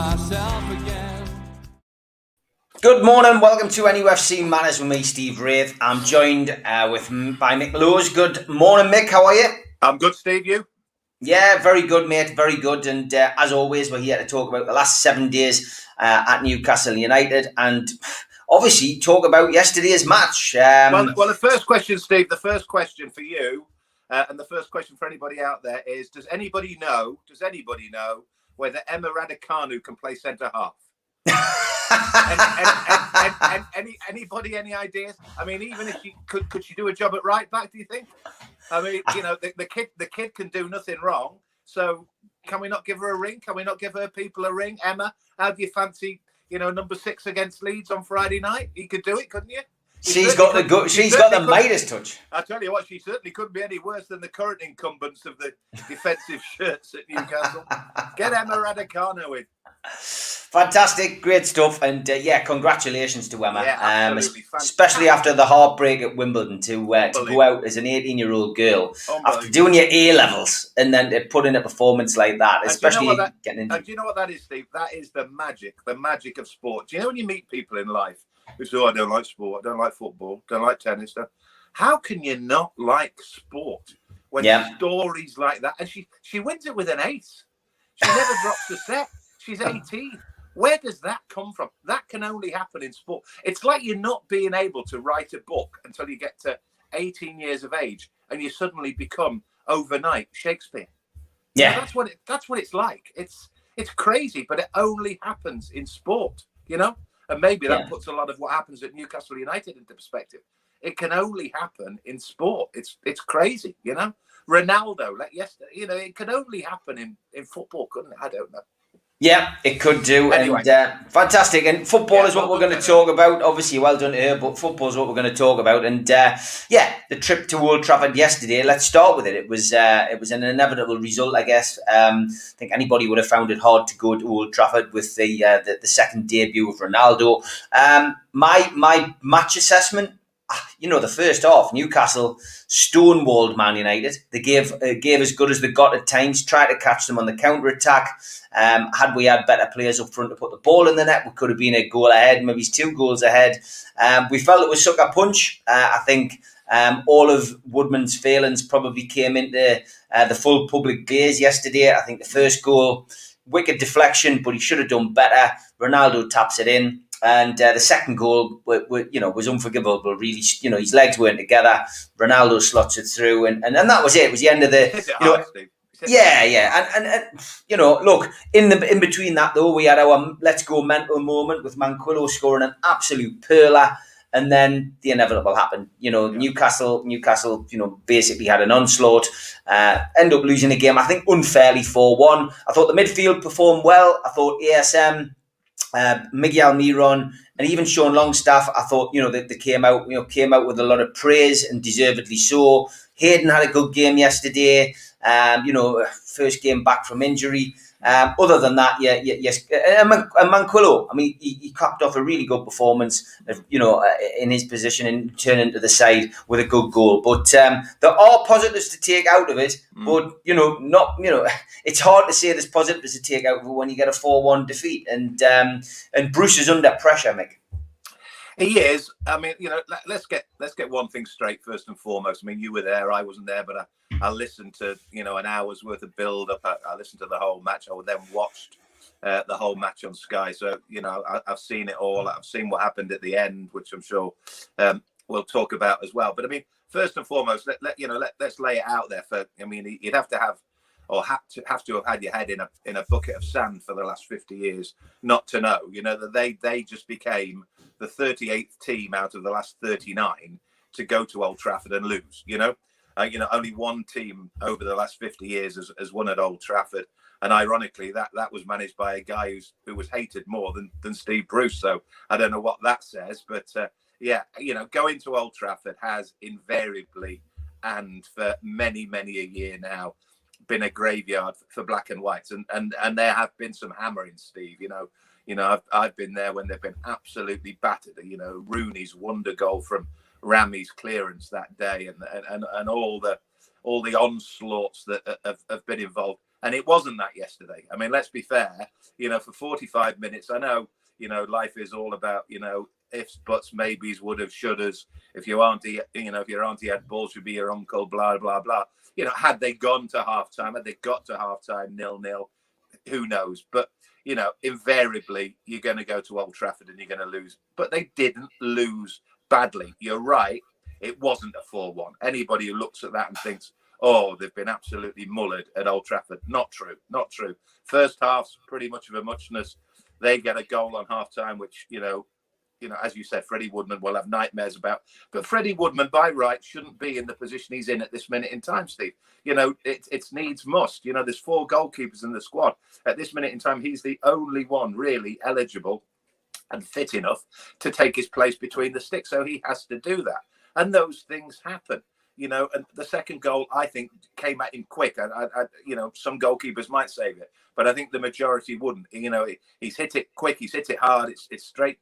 myself again. Good morning, welcome to NUFC Manners with me, Steve Wraith. I'm joined by Mick Lowes. Good morning, Mick. How are you? I'm good, Steve. You? Yeah, very good, mate. Very good. And as always, we're here to talk about the last 7 days at Newcastle United, and obviously talk about yesterday's match. Well, the first question, Steve. The first question for you, and the first question for anybody out there is: Does anybody know whether Emma Raducanu can play centre half? Anybody any ideas? I mean, even if she could she do a job at right back? Do you think? I mean, you know, the kid can do nothing wrong. So can we not give her a ring? Can we not give her people a ring? Emma, how do you fancy, number 6 against Leeds on Friday night? You could do it, couldn't you? She's got the Midas touch. I tell you what, she certainly couldn't be any worse than the current incumbents of the defensive shirts at Newcastle. Get Emma Raducanu in. Fantastic, great stuff, and congratulations to Emma. Yeah, absolutely especially after the heartbreak at Wimbledon to go out as an 18-year-old girl after doing your A levels and then to put in a performance like that, especially getting into. And do you know what that is, Steve? That is the magic of sport. Do you know when you meet people in life who say, "I don't like sport, I don't like football, don't like tennis"? How can you not like sport when stories like that? And she wins it with an ace. She never drops a set. She's 18. Where does that come from? That can only happen in sport. It's like you're not being able to write a book until you get to 18 years of age and you suddenly become overnight Shakespeare. Yeah, that's what it's like. It's crazy, but it only happens in sport, And maybe that puts a lot of what happens at Newcastle United into perspective. It can only happen in sport. It's crazy, Ronaldo, it could only happen in football, couldn't it? I don't know. Yeah, it could do. Anyway. And fantastic. And football is what we're going to talk about. Obviously, well done to her, but football is what we're going to talk about. And the trip to Old Trafford yesterday, let's start with it. It was an inevitable result, I guess. I think anybody would have found it hard to go to Old Trafford with the second debut of Ronaldo. My match assessment, the first half, Newcastle stonewalled Man United. They gave as good as they got at times, tried to catch them on the counter-attack. Had we had better players up front to put the ball in the net, we could have been a goal ahead, maybe 2 goals ahead. We felt it was sucker punch. I think all of Woodman's failings probably came into the full public gaze yesterday. I think the first goal, wicked deflection, but he should have done better. Ronaldo taps it in. And the second goal, was unforgivable. Really, his legs weren't together. Ronaldo slots it through, and that was it. It was the end of the. And look, in between that though, we had our let's go mental moment with Manquillo scoring an absolute perler, and then the inevitable happened. Newcastle, basically had an onslaught. End up losing the game, I think unfairly 4-1. I thought the midfield performed well. I thought ASM. Miguel Miron and even Sean Longstaff, I thought they came out with a lot of praise, and deservedly so. Hayden had a good game yesterday. First game back from injury. Other than that, yes. And Manquillo, I mean, he capped off a really good performance, in his position and turning to the side with a good goal. But there are positives to take out of it. But it's hard to say there's positives to take out of it when you get a 4-1 defeat. And Bruce is under pressure, Mick. He is. I mean, let's get one thing straight first and foremost. I mean, you were there, I wasn't there, but I listened to an hour's worth of build up. I listened to the whole match. I then watched the whole match on Sky. So I've seen it all. I've seen what happened at the end, which I'm sure we'll talk about as well. But I mean, first and foremost, let's lay it out there. You'd have to have had your head in a bucket of sand for the last 50 years not to know. That they just became the 38th team out of the last 39 to go to Old Trafford and lose. Only one team over the last 50 years has won at Old Trafford, and ironically, that was managed by a guy who was hated more than Steve Bruce. So I don't know what that says, but going to Old Trafford has invariably, and for many a year now, been a graveyard for black and whites, and there have been some hammering, Steve. I've been there when they've been absolutely battered. Rooney's wonder goal from Ramy's clearance that day, and all the onslaughts that have been involved. And it wasn't that yesterday. I mean, let's be fair, for 45 minutes, I know, life is all about, ifs, buts, maybes, would have, should have. If your auntie had balls, should be your uncle, blah, blah, blah. Had they gone to halftime, had they got to halftime 0-0, who knows? But, invariably, you're going to go to Old Trafford and you're going to lose. But they didn't lose badly. You're right. It wasn't a 4-1. Anybody who looks at that and thinks, oh, they've been absolutely mullered at Old Trafford. Not true. Not true. First half's pretty much of a muchness. They get a goal on halftime, which, as you said, Freddie Woodman will have nightmares about. But Freddie Woodman, by right, shouldn't be in the position he's in at this minute in time, Steve. It's needs must. There's 4 goalkeepers in the squad. At this minute in time, he's the only one really eligible and fit enough to take his place between the sticks. So he has to do that. And those things happen. And the second goal, I think, came at him quick. Some goalkeepers might save it, but I think the majority wouldn't. He's hit it quick. He's hit it hard. It's straight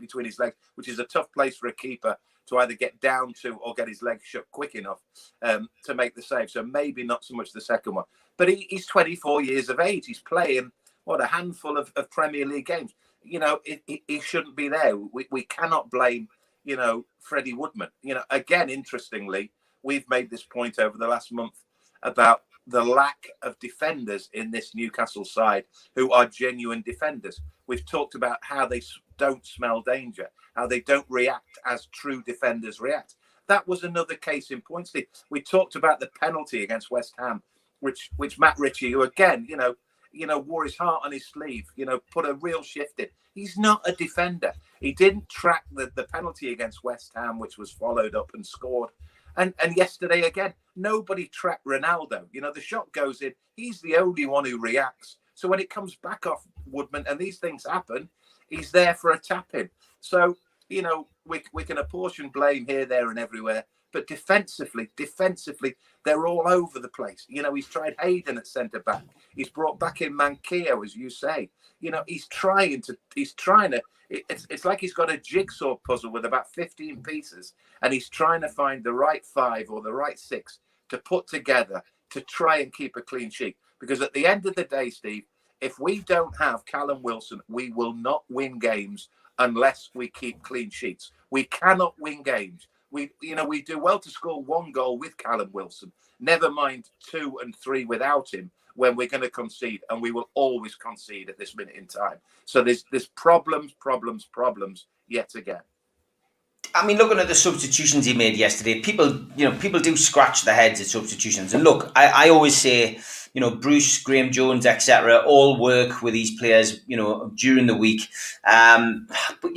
between his legs, which is a tough place for a keeper to either get down to or get his legs shut quick enough to make the save. So maybe not so much the second one. But he's 24 years of age. He's playing, a handful of Premier League games. He shouldn't be there. We cannot blame, Freddie Woodman. Again, interestingly, we've made this point over the last month about the lack of defenders in this Newcastle side who are genuine defenders. We've talked about how they don't smell danger, how they don't react as true defenders react. That was another case in point, Steve. We talked about the penalty against West Ham, which Matt Ritchie, who again, wore his heart on his sleeve, put a real shift in. He's not a defender. He didn't track the penalty against West Ham, which was followed up and scored. And yesterday, again, nobody tracked Ronaldo. The shot goes in. He's the only one who reacts. So when it comes back off Woodman and these things happen, he's there for a tap-in. So, we can apportion blame here, there and everywhere. But defensively, they're all over the place. He's tried Hayden at centre-back. He's brought back in Manquillo, as you say. He's trying to. It's like he's got a jigsaw puzzle with about 15 pieces, and he's trying to find the right 5 or the right 6 to put together to try and keep a clean sheet. Because at the end of the day, Steve, if we don't have Callum Wilson, we will not win games unless we keep clean sheets. We cannot win games. We do well to score 1 goal with Callum Wilson. Never mind 2 and 3 without him, when we're going to concede, and we will always concede at this minute in time. So there's problems yet again. I mean, looking at the substitutions he made yesterday, people do scratch their heads at substitutions. And look, I always say, Bruce, Graham Jones, etc., all work with these players, during the week. But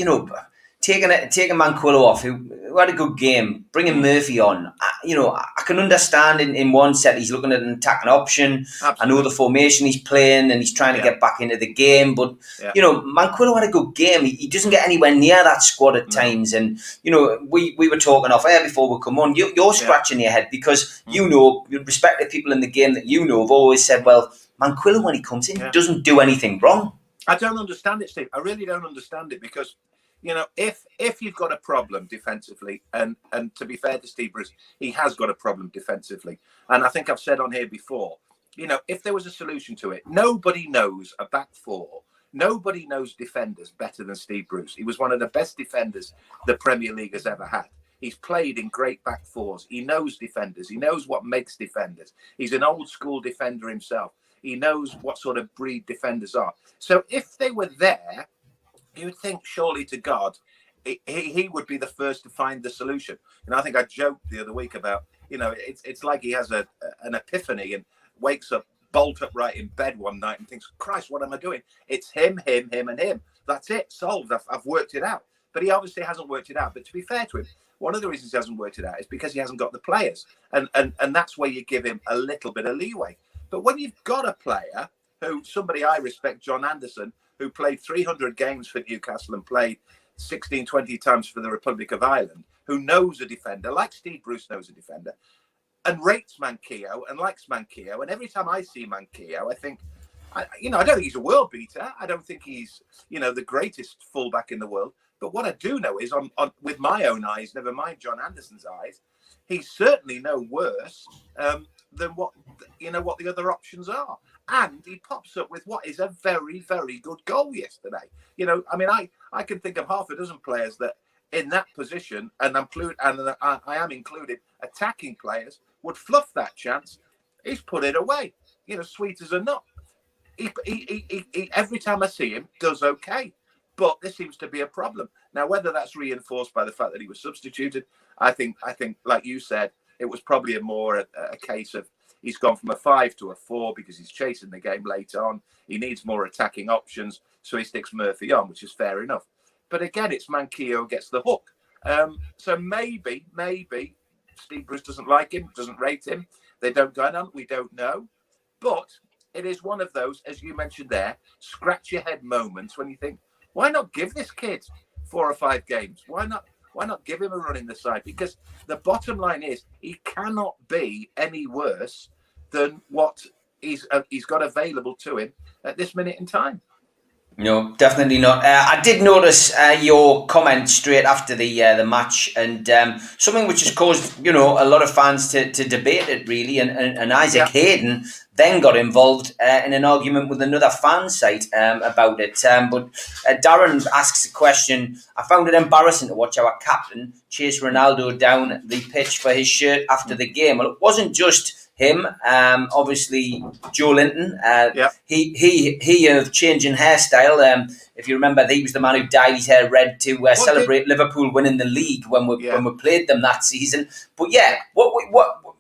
taking Manquillo off, who had a good game, bringing Murphy on, I can understand in one set he's looking at an attacking option. Absolutely. I know the formation he's playing and he's trying to get back into the game. But, Manquillo had a good game. He doesn't get anywhere near that squad at times. And, we were talking off air before we come on. You're scratching your head because, respected people in the game that have always said, well, Manquillo, when he comes in, doesn't do anything wrong. I don't understand it, Steve. I really don't understand it because, if you've got a problem defensively, and to be fair to Steve Bruce, he has got a problem defensively. And I think I've said on here before, if there was a solution to it, nobody knows a back 4. Nobody knows defenders better than Steve Bruce. He was one of the best defenders the Premier League has ever had. He's played in great back 4s. He knows defenders. He knows what makes defenders. He's an old school defender himself. He knows what sort of breed defenders are. So if they were there, you would think, surely to God, he would be the first to find the solution. I think I joked the other week about, it's like he has an epiphany and wakes up bolt upright in bed one night and thinks, Christ, what am I doing? It's him, and him. That's it, solved. I've worked it out. But he obviously hasn't worked it out. But to be fair to him, one of the reasons he hasn't worked it out is because he hasn't got the players. And that's where you give him a little bit of leeway. But when you've got a player who, somebody I respect, John Anderson, who played 300 games for Newcastle and played 16, 20 times for the Republic of Ireland, who knows a defender, like Steve Bruce knows a defender, and rates Manquillo and likes Manquillo. And every time I see Manquillo, I think, I don't think he's a world beater. I don't think he's, the greatest fullback in the world. But what I do know is, on with my own eyes, never mind John Anderson's eyes, he's certainly no worse than what the other options are. And he pops up with what is a very, very good goal yesterday. You know, I mean, I can think of half a dozen players that in that position, and I am included, attacking players, would fluff that chance. He's put it away, you know, sweet as a nut. He every time I see him, does okay. But there seems to be a problem. Now, whether that's reinforced by the fact that he was substituted, I think, like you said, it was probably a case of he's gone from a 5 to a 4 because he's chasing the game late on. He needs more attacking options, so he sticks Murphy on, which is fair enough. But again, it's Manquillo gets the hook. So maybe Steve Bruce doesn't like him, doesn't rate him. They don't go on. We don't know. But it is one of those, as you mentioned there, scratch your head moments when you think, why not give this kid 4 or 5 games? Why not give him a run in the side? Because the bottom line is he cannot be any worse than what he's got available to him at this minute in time. No, definitely not. I did notice your comment straight after the match, and something which has caused a lot of fans to debate it really, and Isaac Hayden then got involved in an argument with another fan site about it. But Darren asks a question. I found it embarrassing to watch our captain chase Ronaldo down the pitch for his shirt after the game. Well, it wasn't just him, obviously Joe Linton. He of changing hairstyle. If you remember, he was the man who dyed his hair red to celebrate Liverpool winning the league when we played them that season. But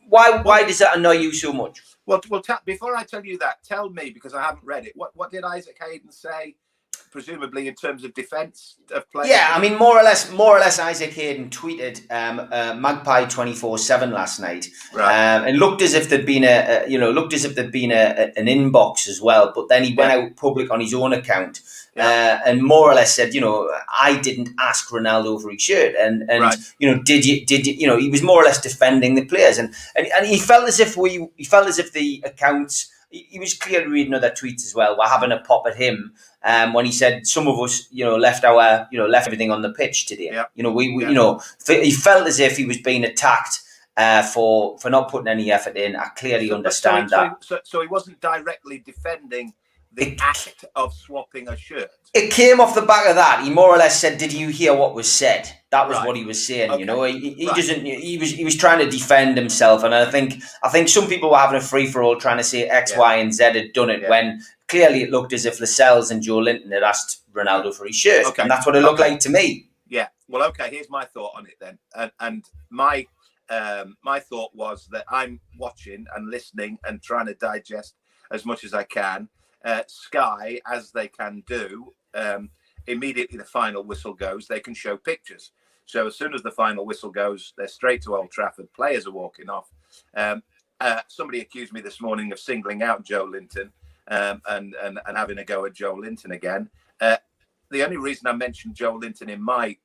why does that annoy you so much? Well, before I tell you that, tell me, because I haven't read it. What did Isaac Hayden say? Presumably in terms of defence of players. Yeah, I mean, more or less, Isaac Hayden tweeted Magpie 24/7 last night, and looked as if there'd been an inbox as well. But then he went out public on his own account, and more or less said, I didn't ask Ronaldo for his shirt, and did you? He was more or less defending the players, and he felt as if the accounts. He was clearly reading other tweets as well. We're having a pop at him when he said some of us, left everything on the pitch today. Yeah. He felt as if he was being attacked for not putting any effort in. I clearly understand that. So he wasn't directly defending the act of swapping a shirt. It came off the back of that. He more or less said, "Did you hear what was said?" That was what he was saying. Okay. He was trying to defend himself, and I think some people were having a free for all trying to say X, Y, and Z had done it when clearly it looked as if Lascelles and Joe Linton had asked Ronaldo for his shirt, and that's what it looked like to me. Yeah. Well, okay. Here's my thought on it then, and my thought was that I'm watching and listening and trying to digest as much as I can. Sky, as they can do, immediately the final whistle goes, they can show pictures. So as soon as the final whistle goes, they're straight to Old Trafford. Players are walking off. Somebody accused me this morning of singling out Joe Linton and having a go at Joe Linton again. The only reason I mentioned Joe Linton in my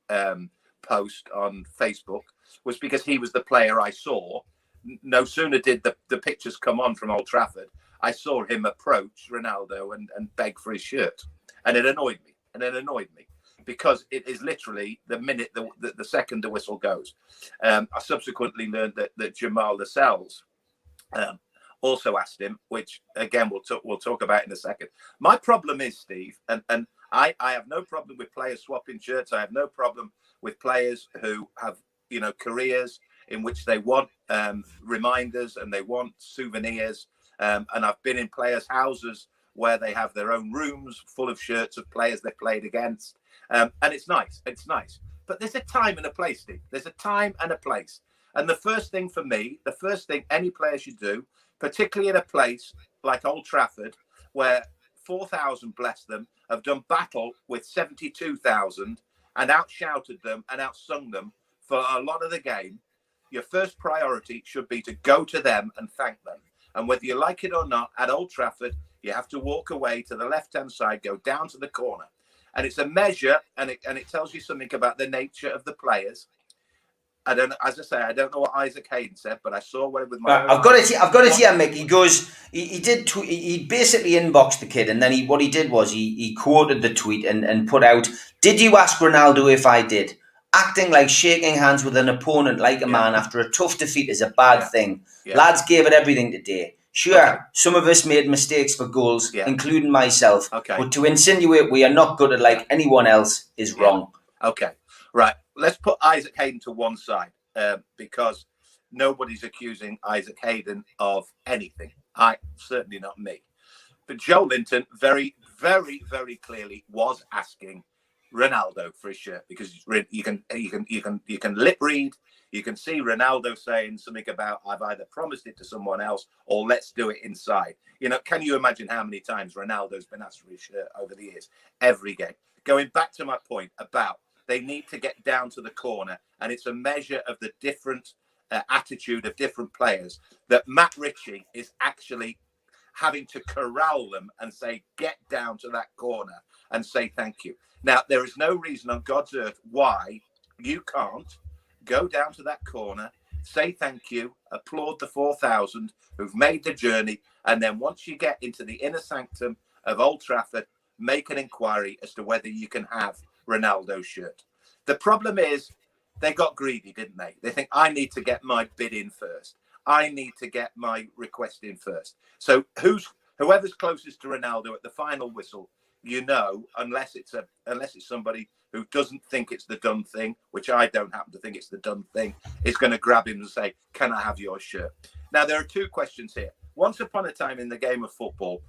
post on Facebook was because he was the player I saw. No sooner did the pictures come on from Old Trafford, I saw him approach Ronaldo and beg for his shirt. And it annoyed me. Because it is literally the minute, the second the whistle goes. I subsequently learned that Jamal Lascelles also asked him, which again we'll talk about in a second. My problem is, Steve, and I have no problem with players swapping shirts. I have no problem with players who have careers in which they want reminders and they want souvenirs. And I've been in players' houses where they have their own rooms full of shirts of players they played against. And it's nice. But there's a time and a place, Steve. There's a time and a place. And the first thing for me, the first thing any player should do, particularly in a place like Old Trafford, where 4,000, bless them, have done battle with 72,000 and outshouted them and outsung them for a lot of the game, your first priority should be to go to them and thank them. And whether you like it or not, at Old Trafford, you have to walk away to the left-hand side, go down to the corner. And it's a measure, and it tells you something about the nature of the players. I don't know what Isaac Hayden said, but I saw what it with my. I've got it here, Mick. He goes. He basically inboxed the kid, and then what he did was he quoted the tweet and put out, "Did you ask Ronaldo if I did? Acting like shaking hands with an opponent like a man after a tough defeat is a bad thing. Lads gave it everything today. Sure, some of us made mistakes for goals, including myself. Okay. But to insinuate we are not good at like anyone else is wrong. Okay. Right. Let's put Isaac Hayden to one side because nobody's accusing Isaac Hayden of anything. Certainly not me. But Joe Linton very, very, very clearly was asking Ronaldo for his shirt because you can lip read. You can see Ronaldo saying something about I've either promised it to someone else or let's do it inside. You know, can you imagine how many times Ronaldo's been asked for his shirt over the years? Every game. Going back to my point about they need to get down to the corner, and it's a measure of the different attitude of different players that Matt Ritchie is actually having to corral them and say, get down to that corner and say thank you. Now, there is no reason on God's earth why you can't go down to that corner, say thank you, applaud the 4,000 who've made the journey, and then once you get into the inner sanctum of Old Trafford, make an inquiry as to whether you can have Ronaldo's shirt. The problem is they got greedy, didn't they? They think, I need to get my bid in first. I need to get my request in first. So whoever's closest to Ronaldo at the final whistle, you know, unless it's somebody who doesn't think it's the done thing, which I don't happen to think it's the done thing, is going to grab him and say, can I have your shirt? Now, there are two questions here. Once upon a time in the game of football,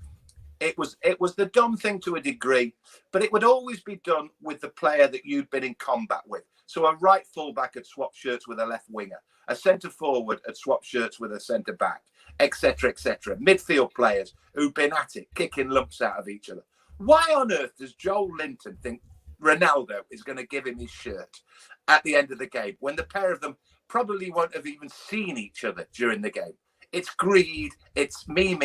it was the dumb thing to a degree, but it would always be done with the player that you'd been in combat with. So a right fullback had swapped shirts with a left winger. A centre forward had swapped shirts with a centre back, etc., etc. Midfield players who'd been at it, kicking lumps out of each other. Why on earth does Joel Linton think Ronaldo is going to give him his shirt at the end of the game when the pair of them probably won't have even seen each other during the game? It's greed. It's me.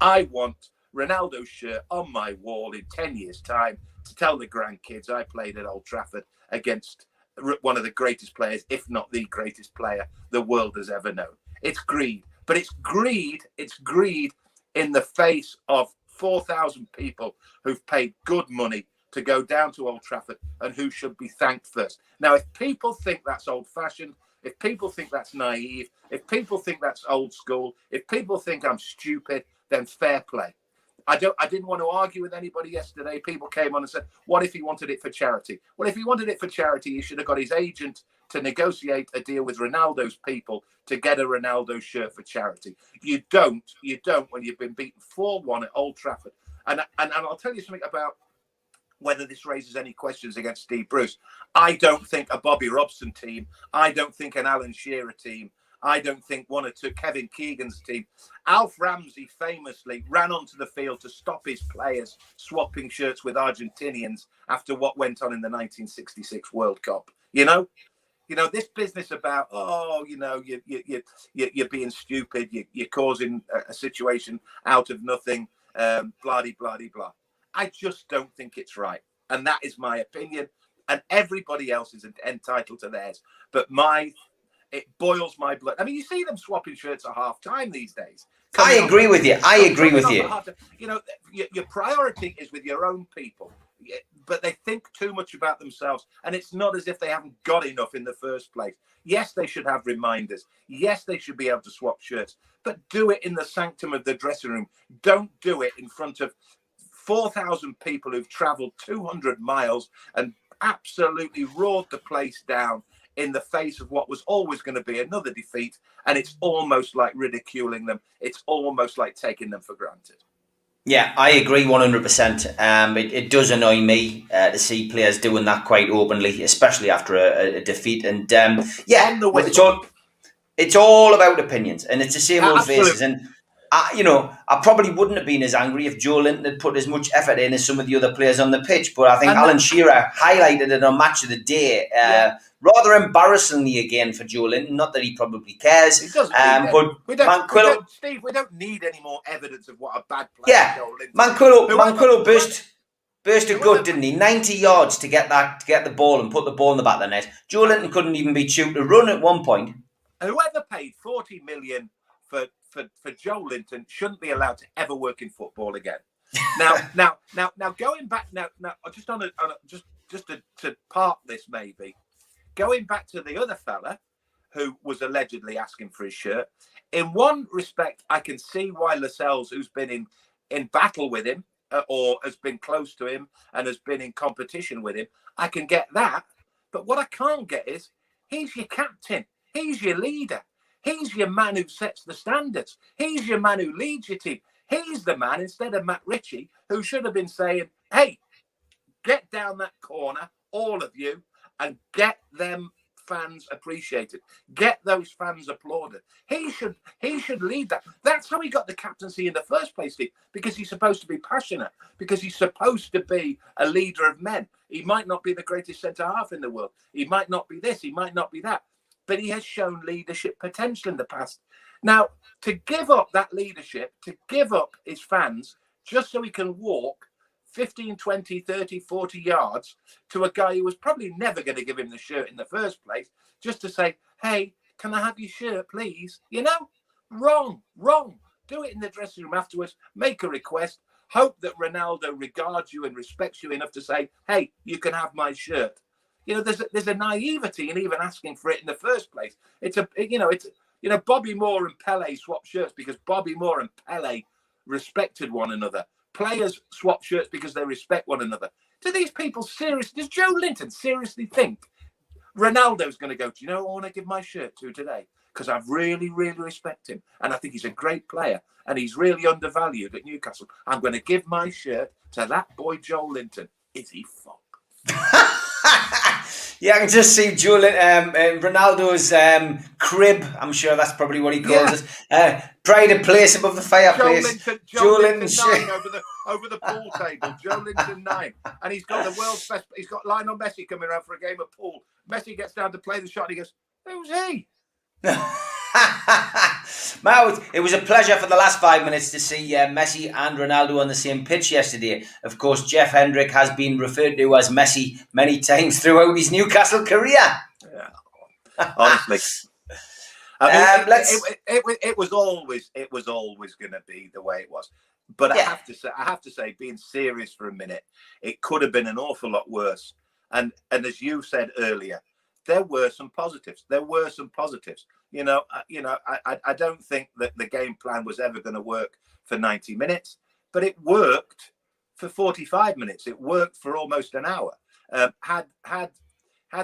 I want Ronaldo's shirt on my wall in 10 years' time to tell the grandkids I played at Old Trafford against one of the greatest players, if not the greatest player the world has ever known. It's greed. But it's greed in the face of 4,000 people who've paid good money to go down to Old Trafford and who should be thanked first. Now, if people think that's old-fashioned, if people think that's naive, if people think that's old school, if people think I'm stupid, then fair play. I didn't want to argue with anybody yesterday. People came on and said, what if he wanted it for charity? Well, if he wanted it for charity, he should have got his agent to negotiate a deal with Ronaldo's people to get a Ronaldo shirt for charity. You don't when you've been beaten 4-1 at Old Trafford. And I'll tell you something about whether this raises any questions against Steve Bruce. I don't think a Bobby Robson team, I don't think an Alan Shearer team, I don't think one or two Kevin Keegan's team. Alf Ramsey famously ran onto the field to stop his players swapping shirts with Argentinians after what went on in the 1966 World Cup. You know, this business about, you're being stupid, you're causing a situation out of nothing, blah, blah, blah. I just don't think it's right. And that is my opinion. And everybody else is entitled to theirs. But it boils my blood. I mean, you see them swapping shirts at half time these days. I agree with you. You know, your priority is with your own people, but they think too much about themselves. And it's not as if they haven't got enough in the first place. Yes, they should have reminders. Yes, they should be able to swap shirts, but do it in the sanctum of the dressing room. Don't do it in front of 4,000 people who've traveled 200 miles and absolutely roared the place down in the face of what was always going to be another defeat. And it's almost like ridiculing them. It's almost like taking them for granted. Yeah, I agree 100%. It does annoy me to see players doing that quite openly, especially after a defeat. And it's all about opinions, and it's the same old faces. And I probably wouldn't have been as angry if Joe Linton had put as much effort in as some of the other players on the pitch. But I think Alan Shearer highlighted it on Match of the Day. Rather embarrassingly again for Joe Linton. Not that he probably cares. He doesn't. Steve, we don't need any more evidence of what a bad player. Yeah, Joe Linton. Manquillo burst a gut, didn't he? 90 yards to get the ball and put the ball in the back of the net. Joe Linton couldn't even be chewed to run at one point. Whoever paid 40 million for Joe Linton shouldn't be allowed to ever work in football again. Now, going back now, just to part this maybe. Going back to the other fella, who was allegedly asking for his shirt. In one respect, I can see why Lascelles, who's been in battle with him or has been close to him and has been in competition with him, I can get that. But what I can't get is, he's your captain. He's your leader. He's your man who sets the standards. He's your man who leads your team. He's the man, instead of Matt Ritchie, who should have been saying, hey, get down that corner, all of you, and get them fans appreciated. Get those fans applauded. He should lead that. That's how he got the captaincy in the first place, Steve, because he's supposed to be passionate, because he's supposed to be a leader of men. He might not be the greatest centre-half in the world. He might not be this. He might not be that. But he has shown leadership potential in the past. Now, to give up that leadership, to give up his fans, just so he can walk 15, 20, 30, 40 yards to a guy who was probably never going to give him the shirt in the first place, just to say, hey, can I have your shirt, please? You know, wrong. Do it in the dressing room afterwards. Make a request. Hope that Ronaldo regards you and respects you enough to say, hey, you can have my shirt. You know, there's a naivety in even asking for it in the first place. Bobby Moore and Pele swapped shirts because Bobby Moore and Pele respected one another. Players swap shirts because they respect one another. Do these people seriously, does Joe Linton seriously think Ronaldo's going to go, do you know who I want to give my shirt to today? Because I really, really respect him. And I think he's a great player. And he's really undervalued at Newcastle. I'm going to give my shirt to that boy, Joe Linton. Is he fucked? Yeah, I can just see Ronaldo's crib. I'm sure that's probably what he calls it. Pride of place above the fireplace. Joe Linton 9 over the pool table. Joe Linton 9, and he's got the world's best. He's got Lionel Messi coming around for a game of pool. Messi gets down to play the shot, and he goes, "Who's he?" Mal, it was a pleasure for the last 5 minutes to see Messi and Ronaldo on the same pitch yesterday. Of course, Jeff Hendrick has been referred to as Messi many times throughout his Newcastle career. Yeah. Honestly, I mean, it was always going to be the way it was. But I have to say, being serious for a minute, it could have been an awful lot worse. And as you said earlier, there were some positives. You know, I don't think that the game plan was ever going to work for 90 minutes, but it worked for 45 minutes. It worked for almost an hour. Had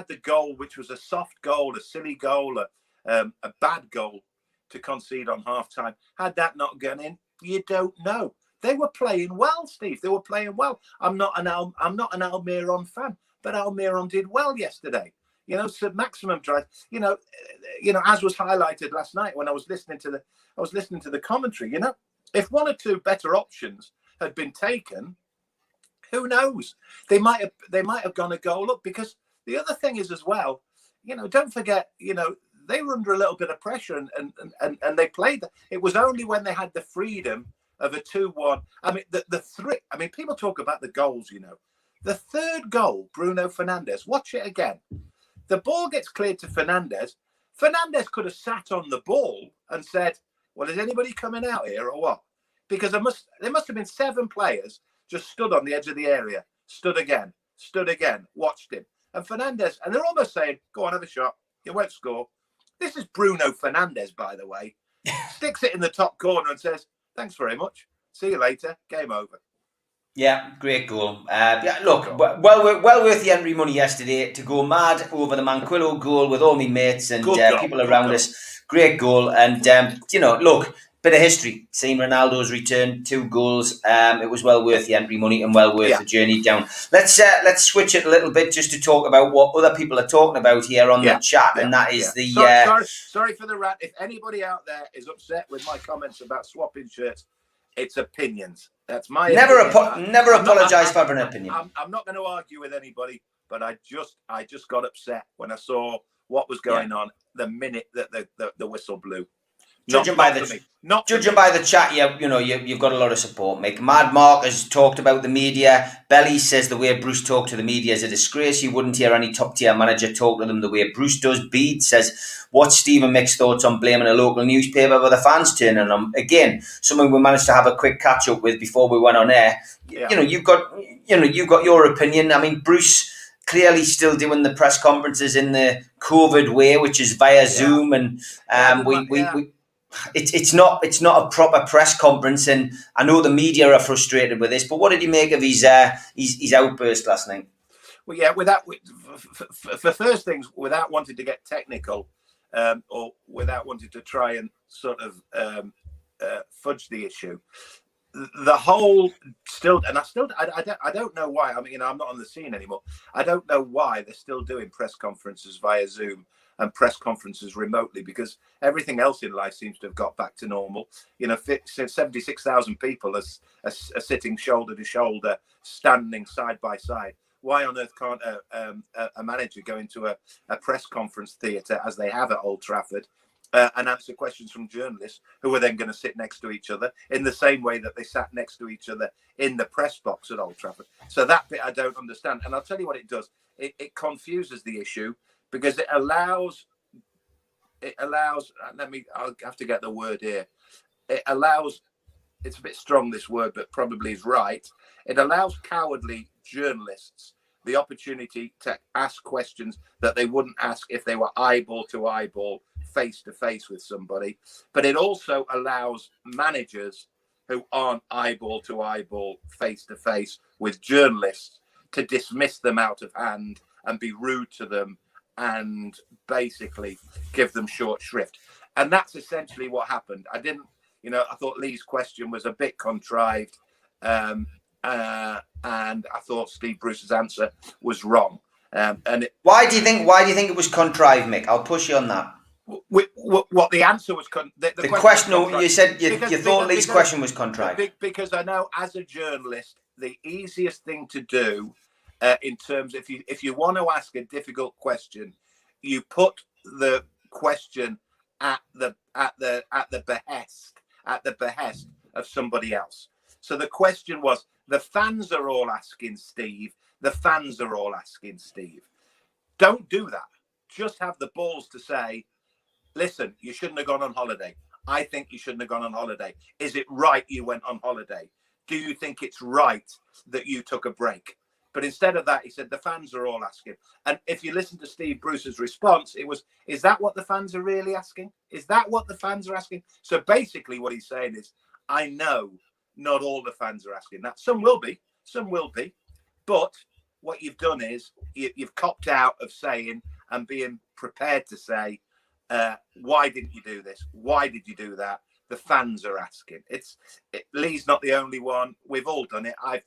the goal, which was a soft goal, a silly goal, a bad goal to concede on half-time, had that not gone in, you don't know. They were playing well, Steve. They were playing well. I'm not an Almiron fan, but Almiron did well yesterday. You know, so maximum drive. You know, as was highlighted last night when I was listening to the commentary. You know, if one or two better options had been taken, who knows? They might have gone a goal up. Because the other thing is as well, you know, don't forget, you know, they were under a little bit of pressure and they played. It was only when they had the freedom of a 2-1. I mean, the three. I mean, people talk about the goals. You know, the third goal, Bruno Fernandes. Watch it again. The ball gets cleared to Fernandes. Fernandes could have sat on the ball and said, well, is anybody coming out here or what? Because there must have been 7 players just stood on the edge of the area, stood again, watched him. And Fernandes, and they're almost saying, go on, have a shot. You won't score. This is Bruno Fernandes, by the way. Sticks it in the top corner and says, thanks very much. See you later. Game over. Yeah, great goal. Look, well worth the entry money yesterday to go mad over the Manquillo goal with all my mates and people around us. Great goal. And, look, bit of history. Seeing Ronaldo's return, 2 goals. It was well worth the entry money and well worth the journey down. Let's switch it a little bit just to talk about what other people are talking about here on the chat. And that is the... Sorry for the rant. If anybody out there is upset with my comments about swapping shirts, it's opinions. That's my never apologise for an opinion. I'm not going to argue with anybody, but I just got upset when I saw what was going on the minute that the whistle blew. Judging by the chat, you've got a lot of support, Mick. Mad Mark has talked about the media. Belly says the way Bruce talked to the media is a disgrace. You wouldn't hear any top-tier manager talk to them the way Bruce does. Bede says, what's Stephen Mick's thoughts on blaming a local newspaper with the fans turning on them? Again, something we managed to have a quick catch-up with before we went on air. Yeah. You've got your opinion. I mean, Bruce clearly still doing the press conferences in the COVID way, which is via Zoom, and it's not a proper press conference. And I know the media are frustrated with this, but what did you make of his outburst last night? Well, yeah, for first things, without wanting to get technical, or without wanting to try and sort of fudge the issue, the whole I don't know why. I mean, I'm not on the scene anymore. I don't know why they're still doing press conferences via Zoom and press conferences remotely, because everything else in life seems to have got back to normal. 76,000 people are sitting shoulder to shoulder, standing side by side. Why on earth can't a manager go into a press conference theatre, as they have at Old Trafford, and answer questions from journalists who are then going to sit next to each other in the same way that they sat next to each other in the press box at Old Trafford? So that bit I don't understand. And I'll tell you what it does. It confuses the issue, because it allows, I'll have to get the word here. It allows, it's a bit strong, this word, but probably is right. It allows cowardly journalists the opportunity to ask questions that they wouldn't ask if they were eyeball to eyeball, face to face with somebody. But it also allows managers who aren't eyeball to eyeball, face to face with journalists to dismiss them out of hand and be rude to them and basically give them short shrift. And that's essentially what happened. I thought Lee's question was a bit contrived. And I thought Steve Bruce's answer was wrong. Why do you think it was contrived, Mick? I'll push you on that. What the answer was? The question. You said you thought Lee's question was contrived. Because I know, as a journalist, the easiest thing to do, in terms, if you want to ask a difficult question, you put the question at the behest of somebody else. So the question was, the fans are all asking Steve. The fans are all asking Steve. Don't do that. Just have the balls to say, listen, you shouldn't have gone on holiday. I think you shouldn't have gone on holiday. Is it right you went on holiday? Do you think it's right that you took a break? But instead of that, he said, the fans are all asking. And if you listen to Steve Bruce's response, it was, is that what the fans are really asking? Is that what the fans are asking? So basically what he's saying is, I know not all the fans are asking that. Some will be. But what you've done is you've copped out of saying and being prepared to say, why didn't you do this? Why did you do that? The fans are asking. Lee's not the only one. We've all done it. I've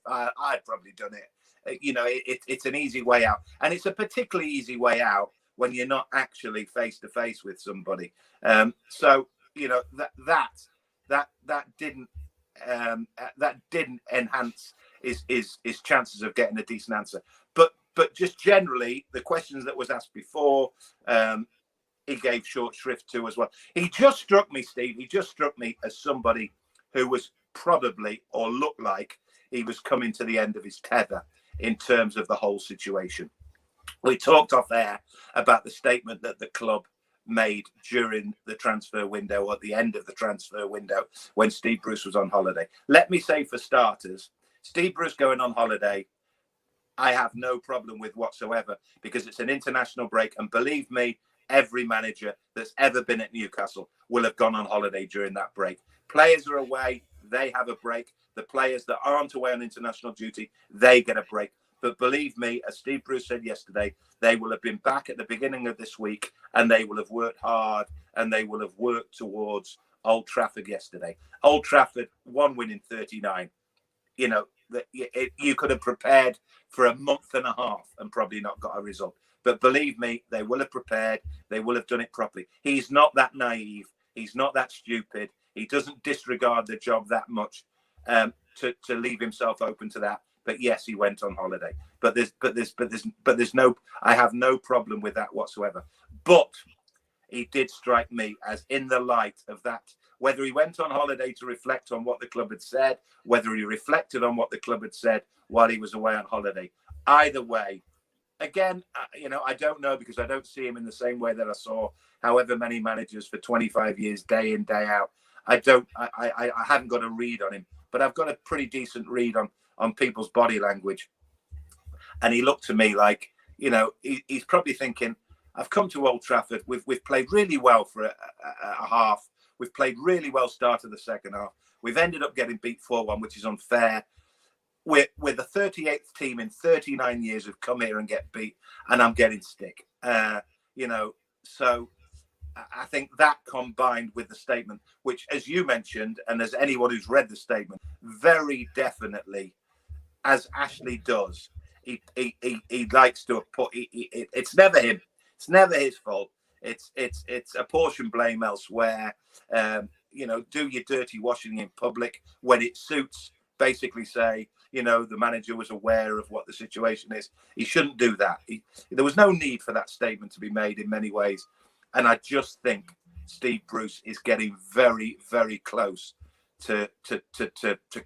probably done it. It's an easy way out, and it's a particularly easy way out when you're not actually face to face with somebody. So that didn't enhance his chances of getting a decent answer. But just generally, the questions that was asked before, he gave short shrift to as well. He just struck me, Steve. He just struck me as somebody who was probably, or looked like, he was coming to the end of his tether in terms of the whole situation. We talked off air about the statement that the club made during the transfer window, or at the end of the transfer window, when Steve Bruce was on holiday. Let me say, for starters, Steve Bruce going on holiday, I have no problem with whatsoever, because it's an international break. And believe me, every manager that's ever been at Newcastle will have gone on holiday during that break. Players are away, they have a break. The players that aren't away on international duty, they get a break. But believe me, as Steve Bruce said yesterday, they will have been back at the beginning of this week, and they will have worked hard, and they will have worked towards Old Trafford yesterday. Old Trafford, 1 win in 39. You could have prepared for a month and a half and probably not got a result. But believe me, they will have prepared. They will have done it properly. He's not that naive. He's not that stupid. He doesn't disregard the job that much to leave himself open to that. But yes, he went on holiday. But there's no. I have no problem with that whatsoever. But he did strike me as, in the light of that, whether he went on holiday to reflect on what the club had said, whether he reflected on what the club had said while he was away on holiday. Either way, again, I don't know, because I don't see him in the same way that I saw however many managers for 25 years, day in, day out. I haven't got a read on him, but I've got a pretty decent read on people's body language. And he looked to me like, he's probably thinking, I've come to Old Trafford. We've played really well for a half. We've played really well start of the second half. We've ended up getting beat 4-1, which is unfair. We're the 38th team in 39 years who've come here and get beat, and I'm getting stick. So I think that combined with the statement, which, as you mentioned, and as anyone who's read the statement, very definitely, as Ashley does, he likes to put. It's never him. It's never his fault. It's apportion blame elsewhere. Do your dirty washing in public when it suits. Basically, say the manager was aware of what the situation is. He shouldn't do that. There was no need for that statement to be made in many ways. And I just think Steve Bruce is getting very, very close to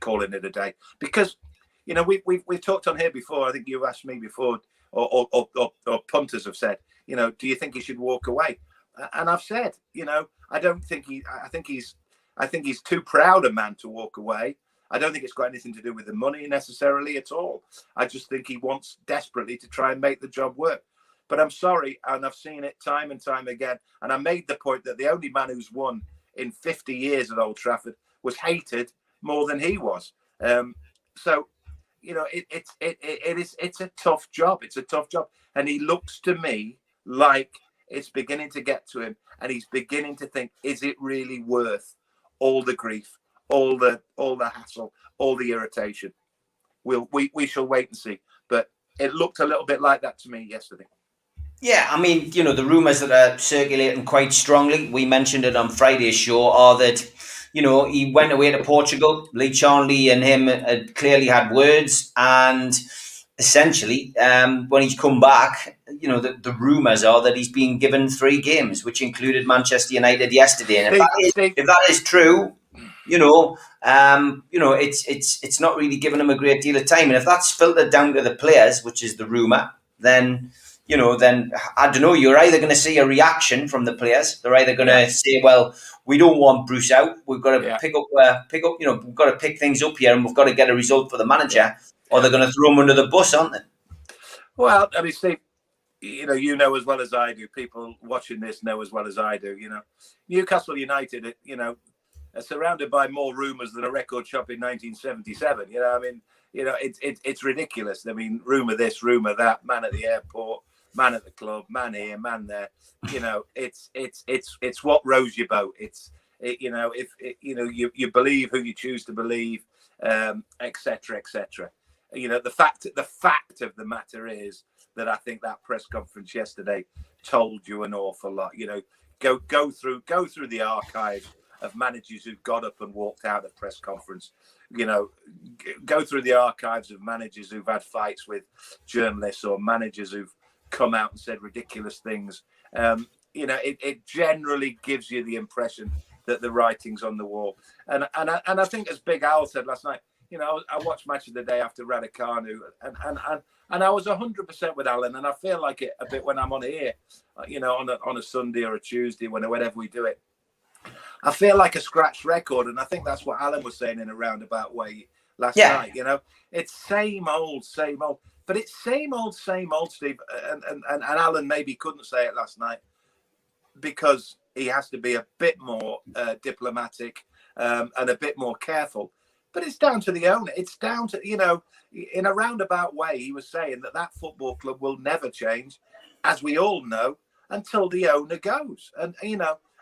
calling it a day. Because, we've talked on here before. I think you've asked me before, or punters have said, do you think he should walk away? And I've said, I don't think I think he's too proud a man to walk away. I don't think it's got anything to do with the money necessarily at all. I just think he wants desperately to try and make the job work. But I'm sorry, and I've seen it time and time again. And I made the point that the only man who's won in 50 years at Old Trafford was hated more than he was. So, it's a tough job. It's a tough job, and he looks to me like it's beginning to get to him, and he's beginning to think: is it really worth all the grief, all the hassle, all the irritation? We shall wait and see. But it looked a little bit like that to me yesterday. Yeah, I mean, the rumours that are circulating quite strongly, we mentioned it on Friday's show, are that, he went away to Portugal. Lee Charnley and him had clearly had words, and essentially, when he's come back, the rumours are that he's been given 3 games, which included Manchester United yesterday. And if that is true, it's not really giving him a great deal of time. And if that's filtered down to the players, which is the rumour, then I don't know, you're either going to see a reaction from the players. They're either going to say, well, we don't want Bruce out. We've got to pick up, we've got to pick things up here, and we've got to get a result for the manager, or they're going to throw him under the bus, aren't they? Well, I mean, Steve, you know as well as I do, people watching this know as well as I do, Newcastle United, are surrounded by more rumours than a record shop in 1977. It's ridiculous. I mean, rumour this, rumour that, man at the airport, man at the club, man here, man there. It's what rows your boat. You believe who you choose to believe, etc., etc. The fact of the matter is that I think that press conference yesterday told you an awful lot. Go through the archive of managers who've got up and walked out of press conference. Go through the archives of managers who've had fights with journalists, or managers who've come out and said ridiculous things. It generally gives you the impression that the writing's on the wall. And I think, as Big Al said last night, I watched Match of the Day after Raducanu, and I was 100% with Alan, and I feel like it a bit when I'm on here, on a Sunday or a Tuesday, whenever we do it. I feel like a scratched record, and I think that's what Alan was saying in a roundabout way last night. It's same old, but it's same old, Steve. And Alan maybe couldn't say it last night because he has to be a bit more diplomatic and a bit more careful. But it's down to the owner. It's down to, in a roundabout way, he was saying that football club will never change, as we all know, until the owner goes. And,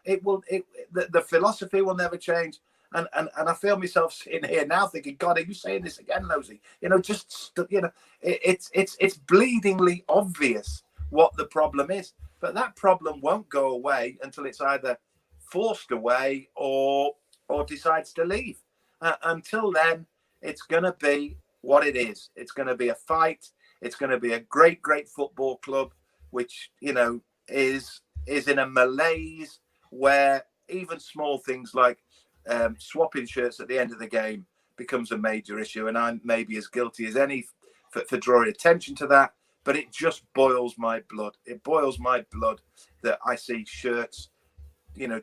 the philosophy will never change. And I feel myself sitting here now thinking, God, are you saying this again, Losey? It's bleedingly obvious what the problem is. But that problem won't go away until it's either forced away or decides to leave. Until then, it's going to be what it is. It's going to be a fight. It's going to be a great, great football club, which, is in a malaise where even small things like swapping shirts at the end of the game becomes a major issue. And I'm maybe as guilty as any for drawing attention to that. But it just boils my blood. It boils my blood that I see shirts,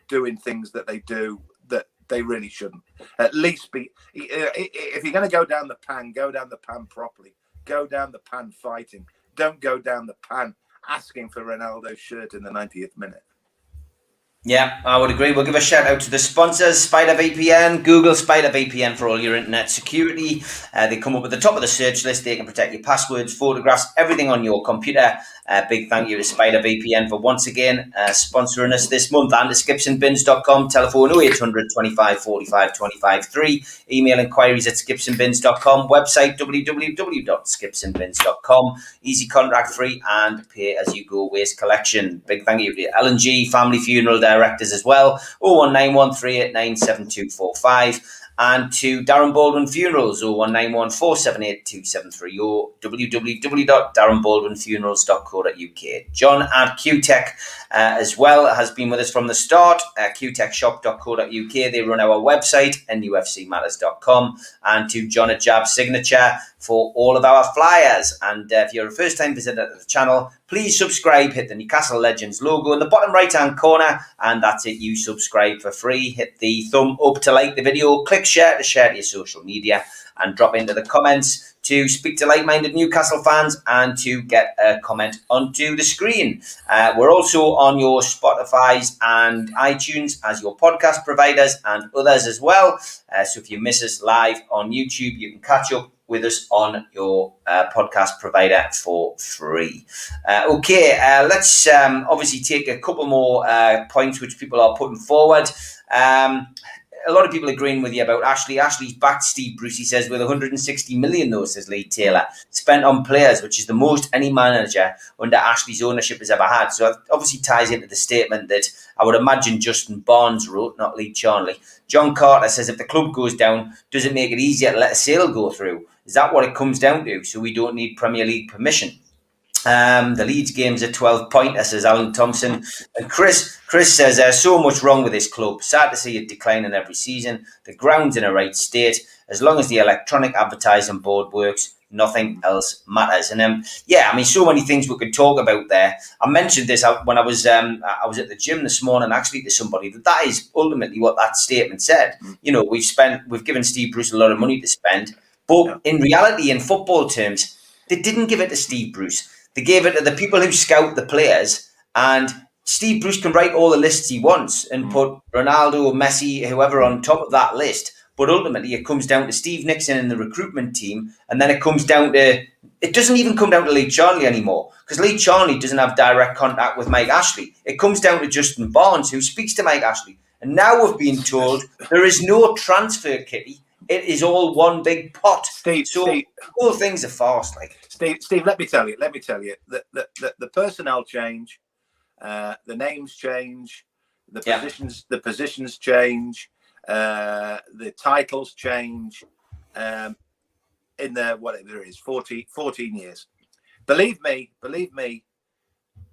doing things that they do that they really shouldn't. At least if you're going to go down the pan properly. Go down the pan fighting. don't go down the pan asking for Ronaldo's shirt in the 90th minute. Yeah, I would agree. We'll give a shout out to the sponsors, SpiderVPN. Google SpiderVPN for all your internet security. They come up at the top of the search list. They can protect your passwords, photographs, everything on your computer. Big thank you to SpiderVPN for once again sponsoring us this month, and to skipsandbins.com. Telephone 0800 25 45 25 3. Email inquiries at skipsandbins.com. Website www.skipsandbins.com. Easy, contract free, and pay as you go waste collection. Big thank you to L&G Family Funeral Directors as well. 01913897245. And to Darren Baldwin Funerals, 01914782730, or www.darrenbaldwinfunerals.co.uk. John at QTech as well has been with us from the start, qtechshop.co.uk. They run our website, NUFCmatters.com. And to John at Jab Signature for all of our flyers. And if you're a first-time visitor to the channel, please subscribe. Hit the Newcastle Legends logo in the bottom right-hand corner, and that's it. You subscribe for free. Hit the thumb up to like the video. Click share to share to your social media, and drop into the comments to speak to like-minded Newcastle fans and to get a comment onto the screen. We're also on your Spotify's and iTunes as your podcast providers, and others as well. So if you miss us live on YouTube, you can catch up with us on your podcast provider for free. Let's obviously take a couple more points which people are putting forward. A lot of people agreeing with you about Ashley. Ashley's backed Steve Bruce, he says, with 160 million, though, says Lee Taylor, spent on players, which is the most any manager under Ashley's ownership has ever had. So it obviously ties into the statement that I would imagine Justin Barnes wrote, not Lee Charnley. John Carter says, if the club goes down, does it make it easier to let a sale go through? Is that what it comes down to? So we don't need Premier League permission. The Leeds game's a 12-pointer, says Alan Thompson. And Chris says there's so much wrong with this club. Sad to see it declining every season. The ground's in a right state. As long as the electronic advertising board works, nothing else matters. And so many things we could talk about there. I mentioned this when I was at the gym this morning, actually, to somebody, that is ultimately what that statement said. You know, we've given Steve Bruce a lot of money to spend, but in reality, in football terms, they didn't give it to Steve Bruce. They gave it to the people who scout the players, and Steve Bruce can write all the lists he wants and put Ronaldo, Messi, whoever on top of that list. But ultimately, it comes down to Steve Nixon and the recruitment team, and then it doesn't even come down to Lee Charnley anymore, because Lee Charnley doesn't have direct contact with Mike Ashley. It comes down to Justin Barnes, who speaks to Mike Ashley. And now we've been told there is no transfer kitty. It is all one big pot. Steve, all things are fast, like. Steve, let me tell you, the personnel change, the names change, the positions change, the titles change, in the whatever it is, 14 years. Believe me,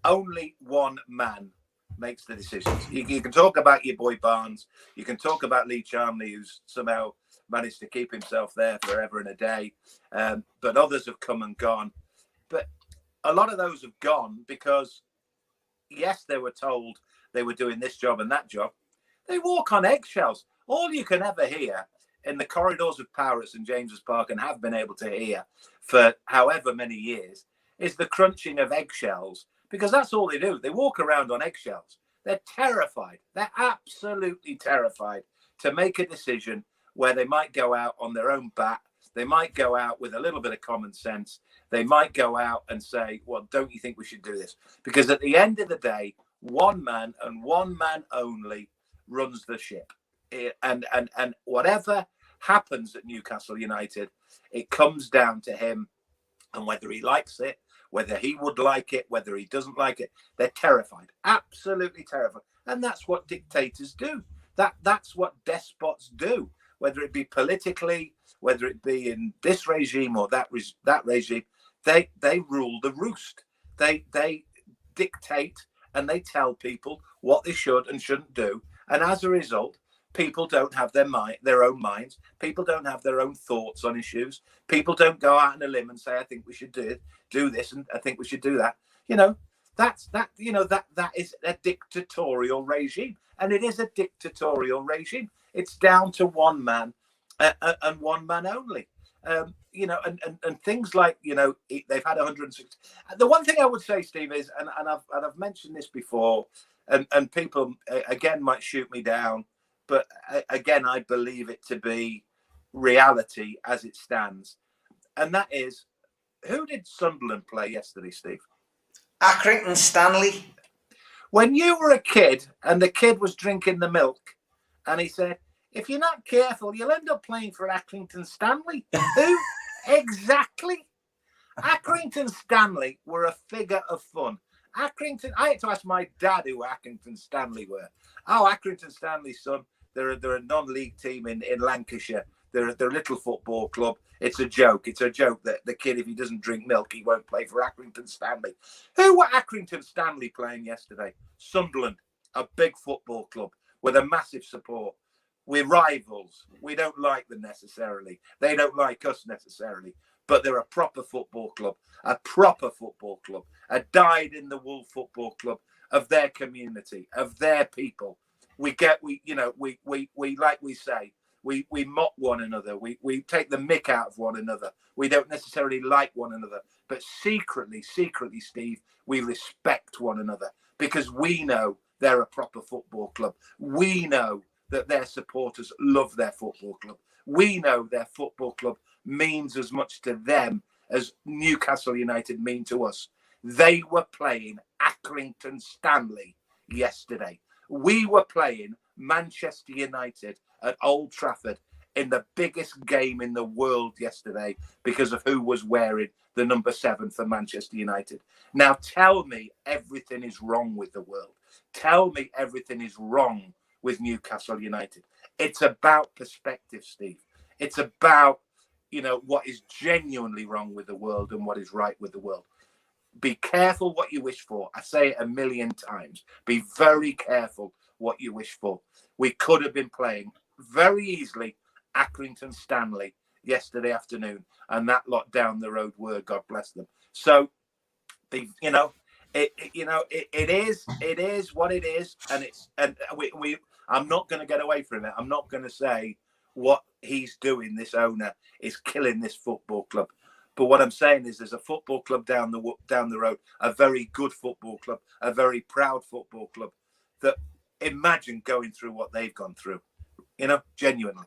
only one man makes the decisions. You can talk about your boy Barnes, you can talk about Lee Charnley, who's somehow managed to keep himself there forever and a day, but others have come and gone. But a lot of those have gone because, yes, they were told they were doing this job and that job. They walk on eggshells. All you can ever hear in the corridors of power at St James's Park, and have been able to hear for however many years, is the crunching of eggshells, because that's all they do. They walk around on eggshells. They're terrified. They're absolutely terrified to make a decision where they might go out on their own bat. They might go out with a little bit of common sense. They might go out and say, well, don't you think we should do this? Because at the end of the day, one man and one man only runs the ship. And whatever happens at Newcastle United, it comes down to him, and whether he likes it, whether he would like it, whether he doesn't like it, they're terrified, absolutely terrified. And that's what dictators do. That's what despots do. Whether it be politically, whether it be in this regime or that regime, they rule the roost. They dictate and they tell people what they should and shouldn't do. And as a result, people don't have their own minds. People don't have their own thoughts on issues. People don't go out on a limb and say, I think we should do this, and I think we should do that. That is a dictatorial regime. And it is a dictatorial regime. It's down to one man and one man only. You know, and things like, you know, they've had 160. The one thing I would say, Steve, is, and I've mentioned this before, and people again might shoot me down, but again I believe it to be reality as it stands, and that is, who did Sunderland play yesterday, Steve? Accrington Stanley. When you were a kid and the kid was drinking the milk, and he said, "If you're not careful, you'll end up playing for Accrington Stanley." Who? Exactly. Accrington Stanley were a figure of fun. Accrington, I had to ask my dad who Accrington Stanley were. Oh, Accrington Stanley, son. They're a non-league team in Lancashire. They're a little football club. It's a joke. It's a joke that the kid, if he doesn't drink milk, he won't play for Accrington Stanley. Who were Accrington Stanley playing yesterday? Sunderland, a big football club with a massive support. We're rivals. We don't like them necessarily. They don't like us necessarily. But they're a proper football club, a dyed-in-the-wool football club of their community, of their people. We like we say, we mock one another. We take the mick out of one another. We don't necessarily like one another, but secretly, Steve, we respect one another because we know they're a proper football club. We know that their supporters love their football club. We know their football club means as much to them as Newcastle United mean to us. They were playing Accrington Stanley yesterday. We were playing Manchester United at Old Trafford in the biggest game in the world yesterday because of who was wearing the number 7 for Manchester United. Now tell me everything is wrong with the world. Tell me everything is wrong with Newcastle United. It's about perspective, Steve. It's about, you know, what is genuinely wrong with the world and what is right with the world. Be careful what you wish for. I say it a million times. Be very careful what you wish for. We could have been playing very easily Accrington Stanley yesterday afternoon, and that lot down the road were, God bless them. So, it is what it is, and I'm not going to get away from it. I'm not going to say what he's doing. This owner is killing this football club. But what I'm saying is there's a football club down the road, a very good football club, a very proud football club that imagine going through what they've gone through, you know, genuinely.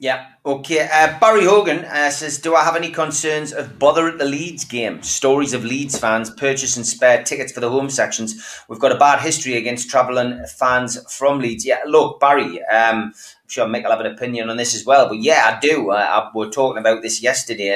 Yeah, okay. Barry Hogan says, do I have any concerns of bother at the Leeds game? Stories of Leeds fans purchasing spare tickets for the home sections. We've got a bad history against travelling fans from Leeds. Yeah, look, Barry, I'm sure Mick will have an opinion on this as well. But yeah, I do. We were talking about this yesterday.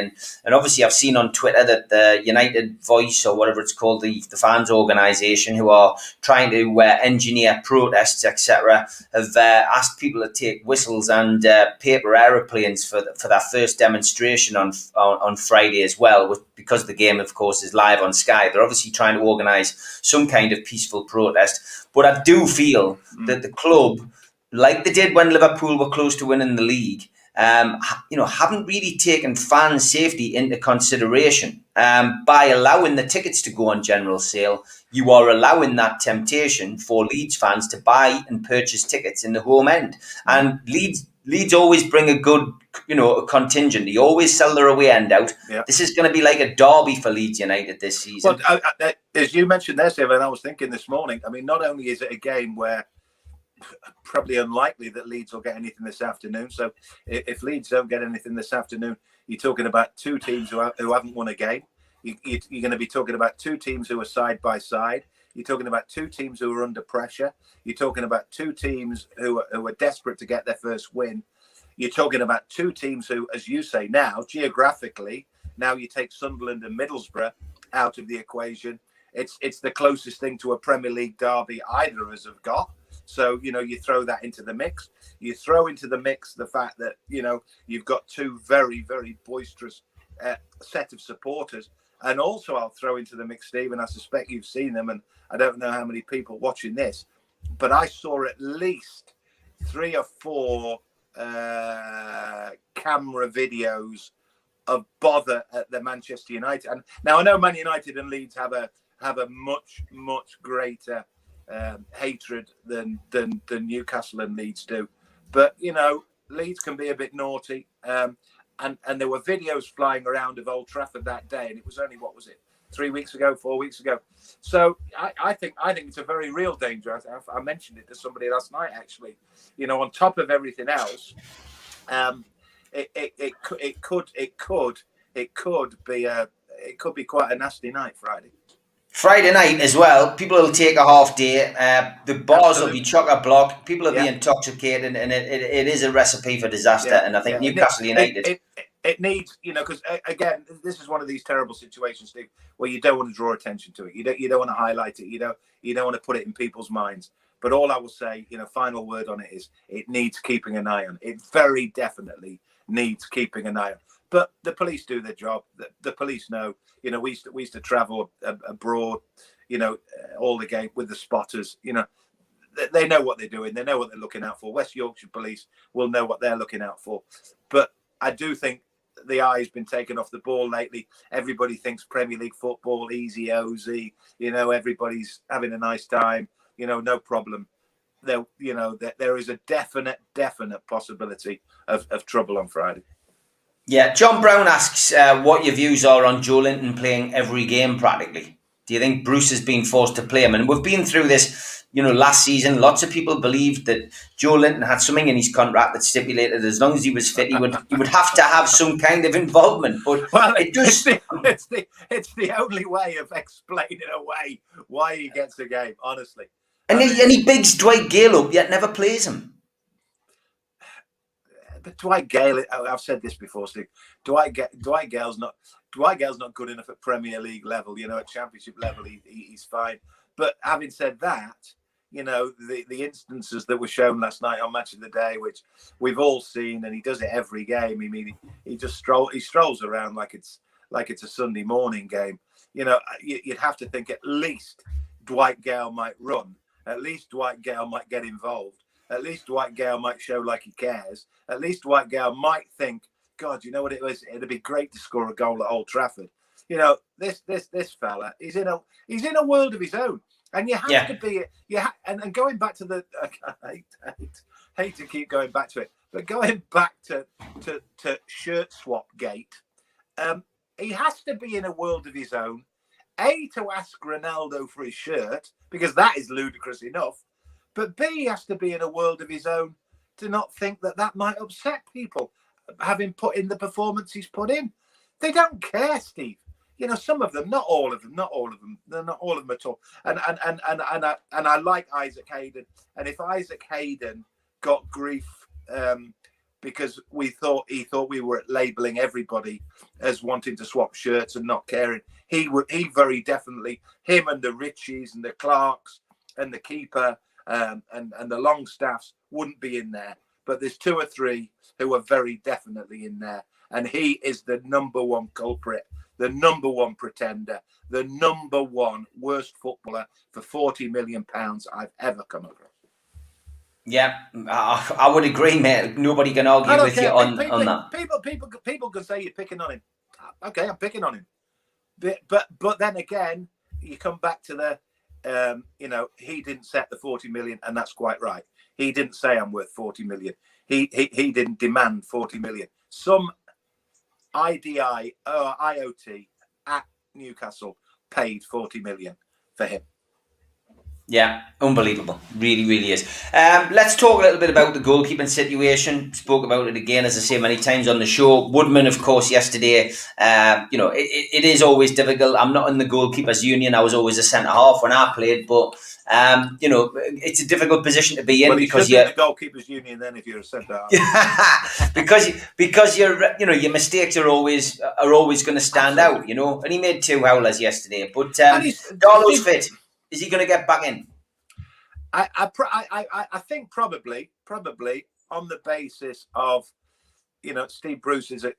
And obviously I've seen on Twitter that the United Voice, or whatever it's called, the fans organisation, who are trying to engineer protests, etc., have asked people to take whistles and paper aeroplanes for that first demonstration on Friday as well, because the game, of course, is live on Sky. They're obviously trying to organise some kind of peaceful protest. But I do feel that the club, like they did when Liverpool were close to winning the league, haven't really taken fan safety into consideration. By allowing the tickets to go on general sale, you are allowing that temptation for Leeds fans to buy and purchase tickets in the home end. And Leeds always bring a good, a contingent. They always sell their away end out. Yeah. This is going to be like a derby for Leeds United this season. Well, as you mentioned there, Stephen, I was thinking this morning, I mean, not only is it a game where probably unlikely that Leeds will get anything this afternoon. So if Leeds don't get anything this afternoon, you're talking about two teams who haven't won a game. You're going to be talking about two teams who are side by side. You're talking about two teams who are under pressure. You're talking about two teams who are desperate to get their first win. You're talking about two teams who, as you say now, geographically, now you take Sunderland and Middlesbrough out of the equation. It's the closest thing to a Premier League derby either of us have got. So, you throw that into the mix. You throw into the mix the fact that, you've got two very, very boisterous set of supporters. And also I'll throw into the mix, Steve, and I suspect you've seen them, and I don't know how many people watching this, but I saw at least 3 or 4 camera videos of bother at the Manchester United. And now I know Man United and Leeds have a much, much greater hatred than Newcastle and Leeds do, but Leeds can be a bit naughty. and there were videos flying around of Old Trafford that day, and it was only, what was it, 3 weeks ago, 4 weeks ago. So I think it's a very real danger. I mentioned it to somebody last night, actually. You know, on top of everything else, it could be quite a nasty night Friday night as well. People will take a half day. The bars will be chock-a-block. People will be intoxicated, and it is a recipe for disaster. And I think Newcastle United. It needs, you know, because again, this is one of these terrible situations, Steve, where you don't want to draw attention to it. You don't want to highlight it. You don't want to put it in people's minds. But all I will say, you know, final word on it is it needs keeping an eye on. It very definitely needs keeping an eye on. But the police do their job. The police know. You know, we used to travel abroad, you know, all the game with the spotters. You know, they know what they're doing. They know what they're looking out for. West Yorkshire Police will know what they're looking out for. But I do think the eye has been taken off the ball lately. Everybody thinks Premier League football, easy Ozy. You know, everybody's having a nice time. You know, no problem. There is a definite possibility of trouble on Friday. Yeah, John Brown asks what your views are on Joe Linton playing every game practically. Do you think Bruce has been forced to play him? And we've been through this, you know, last season. Lots of people believed that Joe Linton had something in his contract that stipulated as long as he was fit, he would have to have some kind of involvement. But it does. It's the only way of explaining away why he gets a game, honestly. And he bigs Dwight Gale up, yet never plays him. But Dwight Gale, I've said this before, Steve. Dwight Gale's not good enough at Premier League level. You know, at Championship level, he's fine. But having said that, you know, the instances that were shown last night on Match of the Day, which we've all seen, and he does it every game. I mean, he strolls around like it's a Sunday morning game. You know, you'd have to think at least Dwight Gale might run. At least Dwight Gale might get involved. At least Dwight Gale might show like he cares. At least Dwight Gale might think, God, you know what it was? It'd be great to score a goal at Old Trafford. You know, this fella, he's in a world of his own, and you have to be. And going back to the, I hate to keep going back to it, but going back to shirt swap gate, he has to be in a world of his own. A, to ask Ronaldo for his shirt, because that is ludicrous enough. But B, he has to be in a world of his own to not think that might upset people, having put in the performance he's put in. They don't care, Steve. You know, some of them, not all of them. They're not all of them at all. And I like Isaac Hayden. And if Isaac Hayden got grief because he thought we were labelling everybody as wanting to swap shirts and not caring, he very definitely, him and the Richies and the Clarks and the keeper. And the Longstaffs wouldn't be in there, but there's 2 or 3 who are very definitely in there, and he is the number one culprit, the number one pretender, the number one worst footballer for £40 million I've ever come across. Yeah, I would agree, mate. Nobody can argue with you on that. People can say you're picking on him. Okay, I'm picking on him, but then again, you come back to the. You know, he didn't set the 40 million, and that's quite right. He didn't say I'm worth 40 million. He didn't demand 40 million. Some IDI or IoT at Newcastle paid 40 million for him. Yeah, unbelievable. Really, really is. Let's talk a little bit about the goalkeeping situation. Spoke about it again, as I say many times on the show. Woodman, of course, yesterday. You know, it is always difficult. I'm not in the goalkeepers union. I was always a centre half when I played, but you know, it's a difficult position to be in because you're in the goalkeepers union. Then, if you're a centre half, because you're, you know, your mistakes are always going to stand out. You know, and he made 2 howlers yesterday, but Darlow's fit. Is he going to get back in? I think probably on the basis of, you know, Steve Bruce is a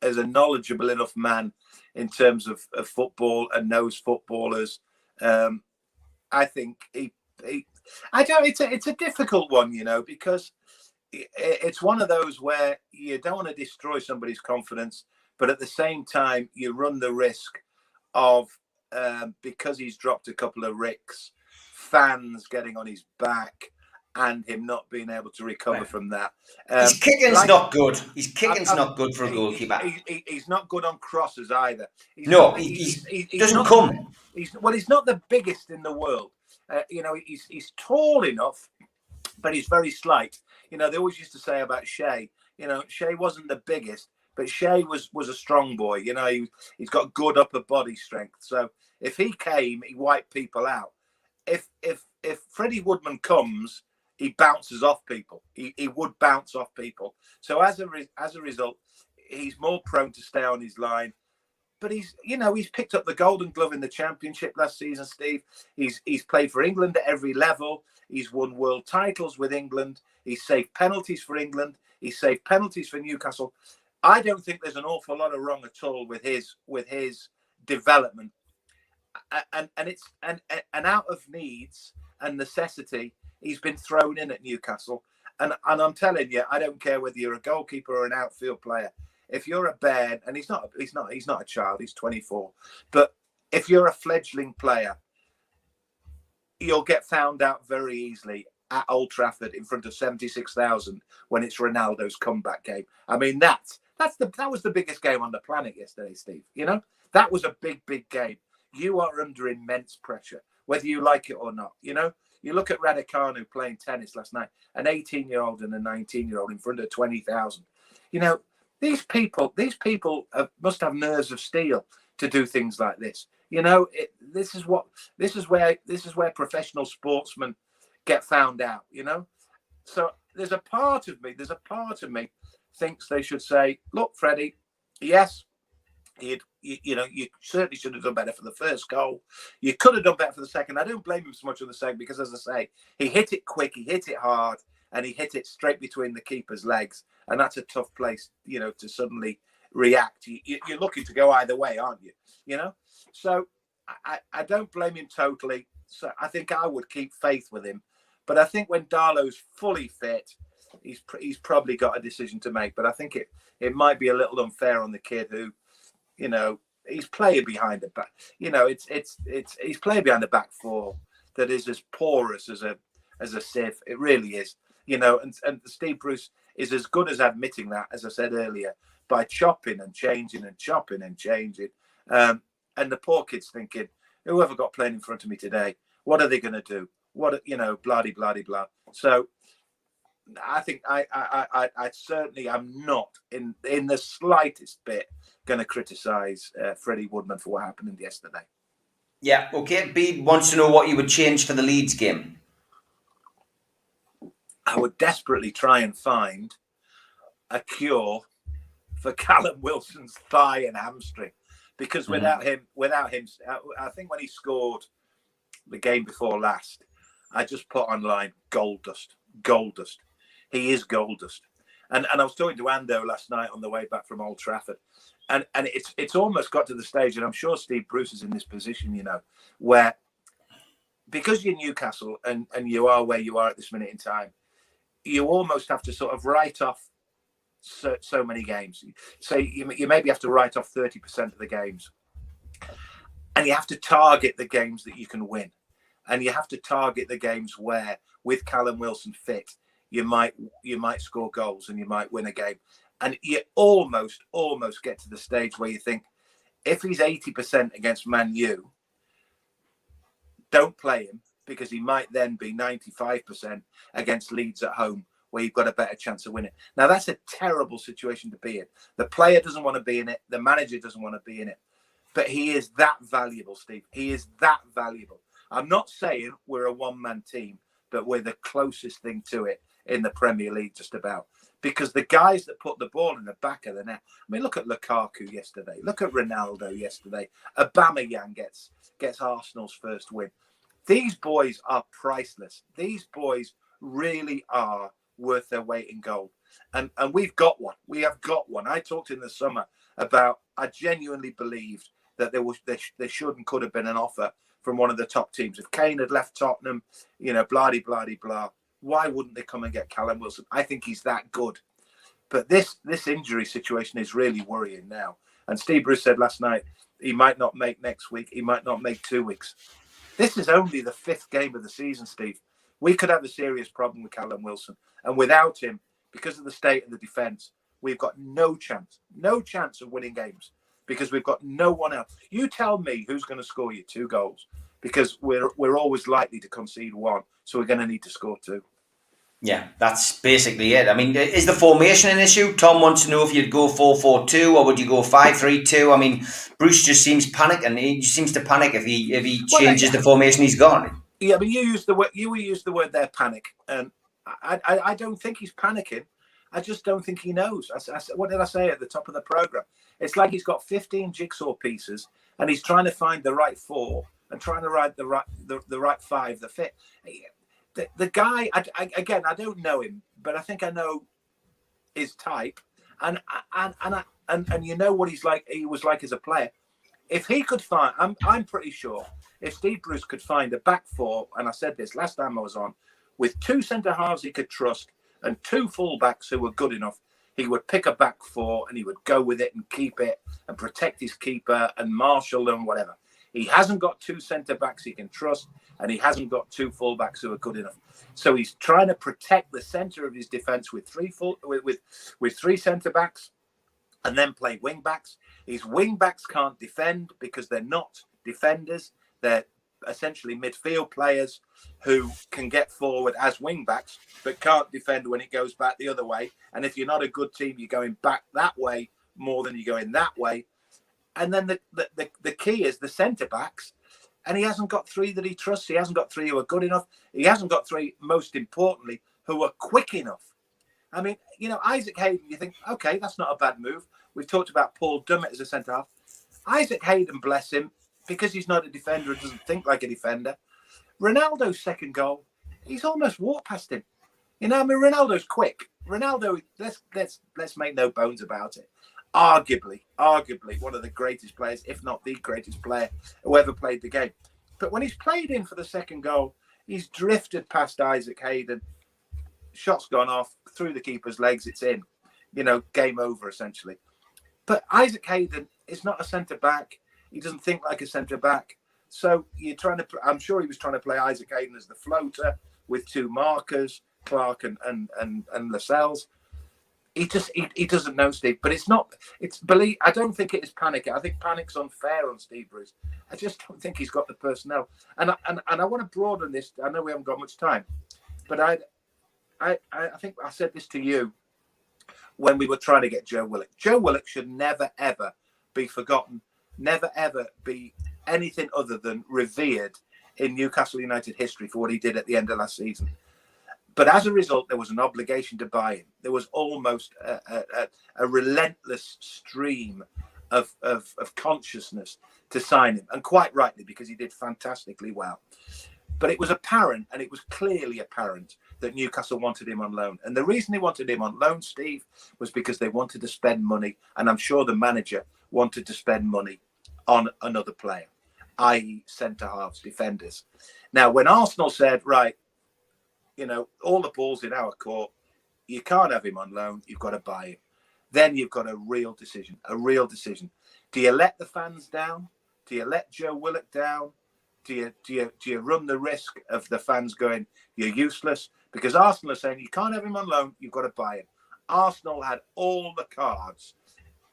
knowledgeable enough man in terms of football and knows footballers. I think it's a difficult one, you know, because it's one of those where you don't want to destroy somebody's confidence, but at the same time you run the risk of because he's dropped a couple of ricks, fans getting on his back, and him not being able to recover from that. His kicking's not good. His kicking's not good for a goalkeeper. He's not good on crosses either. He's doesn't not, come. He's not the biggest in the world. He's tall enough, but he's very slight. They always used to say about Shea. Shea wasn't the biggest, but Shea was a strong boy. He's got good upper body strength. So if he came, he wiped people out. If Freddie Woodman comes, he bounces off people. He would bounce off people. So as a result, he's more prone to stay on his line. But he's picked up the Golden Glove in the Championship last season, Steve. He's played for England at every level. He's won world titles with England. He's saved penalties for England. He's saved penalties for Newcastle. I don't think there's an awful lot of wrong at all with his development. And out of needs and necessity, he's been thrown in at Newcastle. And I'm telling you, I don't care whether you're a goalkeeper or an outfield player. If you're a bairn, and he's not a child, he's 24. But if you're a fledgling player, you'll get found out very easily at Old Trafford in front of 76,000 when it's Ronaldo's comeback game. I mean, that was the biggest game on the planet yesterday, Steve. That was a big game. You are under immense pressure, whether you like it or not. You look at Raducanu playing tennis last night, an 18-year-old and a 19-year-old in front of 20,000. These people must have nerves of steel to do things like this. This is where professional sportsmen get found out. So there's a part of me thinks they should say, look, Freddie, yes, you certainly should have done better for the first goal. You could have done better for the second. I don't blame him so much on the second because, as I say, he hit it quick, he hit it hard, and he hit it straight between the keeper's legs. And that's a tough place, to suddenly react. You're looking to go either way, aren't you? So I don't blame him totally. So I think I would keep faith with him. But I think when Darlow's fully fit, he's probably got a decision to make. But I think it might be a little unfair on the kid who, he's playing behind the back. He's playing behind the back four that is as porous as a sieve. It really is. And Steve Bruce is as good as admitting that, as I said earlier, by chopping and changing and chopping and changing. And the poor kid's thinking, whoever got playing in front of me today, what are they going to do? Blah, blah, blah. So I think I certainly am not in the slightest bit going to criticise Freddie Woodman for what happened yesterday. Yeah, okay. Bede wants to know what you would change for the Leeds game. I would desperately try and find a cure for Callum Wilson's thigh and hamstring, because without him, I think when he scored the game before last, I just put online gold dust. He is gold dust. And I was talking to Ando last night on the way back from Old Trafford, and it's almost got to the stage, and I'm sure Steve Bruce is in this position, where because you're Newcastle and you are where you are at this minute in time, you almost have to sort of write off so many games. So you maybe have to write off 30% of the games, and you have to target the games that you can win, and you have to target the games where, with Callum Wilson fit, you might score goals and you might win a game. And you almost get to the stage where you think, if he's 80% against Man U, don't play him, because he might then be 95% against Leeds at home, where you've got a better chance of winning. Now, that's a terrible situation to be in. The player doesn't want to be in it. The manager doesn't want to be in it. But he is that valuable, Steve. He is that valuable. I'm not saying we're a one-man team, but we're the closest thing to it in the Premier League, just about. Because the guys that put the ball in the back of the net, I mean, look at Lukaku yesterday. Look at Ronaldo yesterday. Aubameyang gets Arsenal's first win. These boys are priceless. These boys really are worth their weight in gold. And we've got one. We have got one. I talked in the summer about, I genuinely believed that there should and could have been an offer from one of the top teams. If Kane had left Tottenham, blah, blah, blah, why wouldn't they come and get Callum Wilson? I think he's that good. But this injury situation is really worrying now. And Steve Bruce said last night, he might not make next week. He might not make 2 weeks. This is only the 5th game of the season, Steve. we could have a serious problem with Callum Wilson. And without him, because of the state of the defence, we've got no chance of winning games because we've got no one else. You tell me who's going to score you 2 goals, because we're always likely to concede 1, so we're going to need to score 2. Yeah, that's basically it. I mean, is the formation an issue? Tom wants to know if you'd go 4-4-2 or would you go 5-3-2? I mean, Bruce just seems panicking. He just seems to panic if he changes the formation he's got. Yeah, but you used the word there, panic, and I don't think he's panicking. I just don't think he knows. What did I say at the top of the program? It's like he's got 15 jigsaw pieces and he's trying to find the right 4 and trying to write the right 5 that fit. The guy, again, I don't know him, but I think I know his type, and you know what he's like. He was like as a player. If he could find, I'm pretty sure, if Steve Bruce could find a back 4, and I said this last time I was on, with 2 centre halves he could trust and 2 full backs who were good enough, he would pick a back 4 and he would go with it and keep it and protect his keeper and marshal them, whatever. He hasn't got 2 centre backs he can trust, and he hasn't got 2 full backs who are good enough. So he's trying to protect the centre of his defence with 3 centre backs, and then play wing backs. His wing backs can't defend because they're not defenders; they're essentially midfield players who can get forward as wing backs, but can't defend when it goes back the other way. And if you're not a good team, you're going back that way more than you're going that way. And then the key is the centre backs, and he hasn't got 3 that he trusts. He hasn't got 3 who are good enough. He hasn't got 3, most importantly, who are quick enough. I mean, you know, Isaac Hayden, you think, okay, that's not a bad move. We've talked about Paul Dummett as a centre half. Isaac Hayden, bless him, because he's not a defender and doesn't think like a defender. Ronaldo's second goal, he's almost walked past him. You know, I mean, Ronaldo's quick. Ronaldo, let's make no bones about it. Arguably one of the greatest players, if not the greatest player who ever played the game. But when he's played in for the second goal, he's drifted past Isaac Hayden. Shot's gone off through the keeper's legs. It's in. You know, game over essentially. But Isaac Hayden is not a centre back. He doesn't think like a centre back. So you're trying to. I'm sure he was trying to play Isaac Hayden as the floater with 2 markers, Clark and Lascelles. He doesn't know, Steve. But it's not. I don't think it is panic. I think panic's unfair on Steve Bruce. I just don't think he's got the personnel. And I want to broaden this. I know we haven't got much time, but I think I said this to you when we were trying to get Joe Willock. Joe Willock should never ever be forgotten. Never ever be anything other than revered in Newcastle United history for what he did at the end of last season. But as a result, there was an obligation to buy him. There was almost a relentless stream of consciousness to sign him, and quite rightly, because he did fantastically well. But it was apparent, and it was clearly apparent, that Newcastle wanted him on loan. And the reason they wanted him on loan, Steve, was because they wanted to spend money, and I'm sure the manager wanted to spend money on another player, i.e. centre-halves, defenders. Now, when Arsenal said, right, you know, all the ball's in our court, you can't have him on loan, you've got to buy him. Then you've got a real decision. Do you let the fans down? Do you let Joe Willock down? Do you run the risk of the fans going, you're useless? Because Arsenal are saying you can't have him on loan, you've got to buy him. Arsenal had all the cards.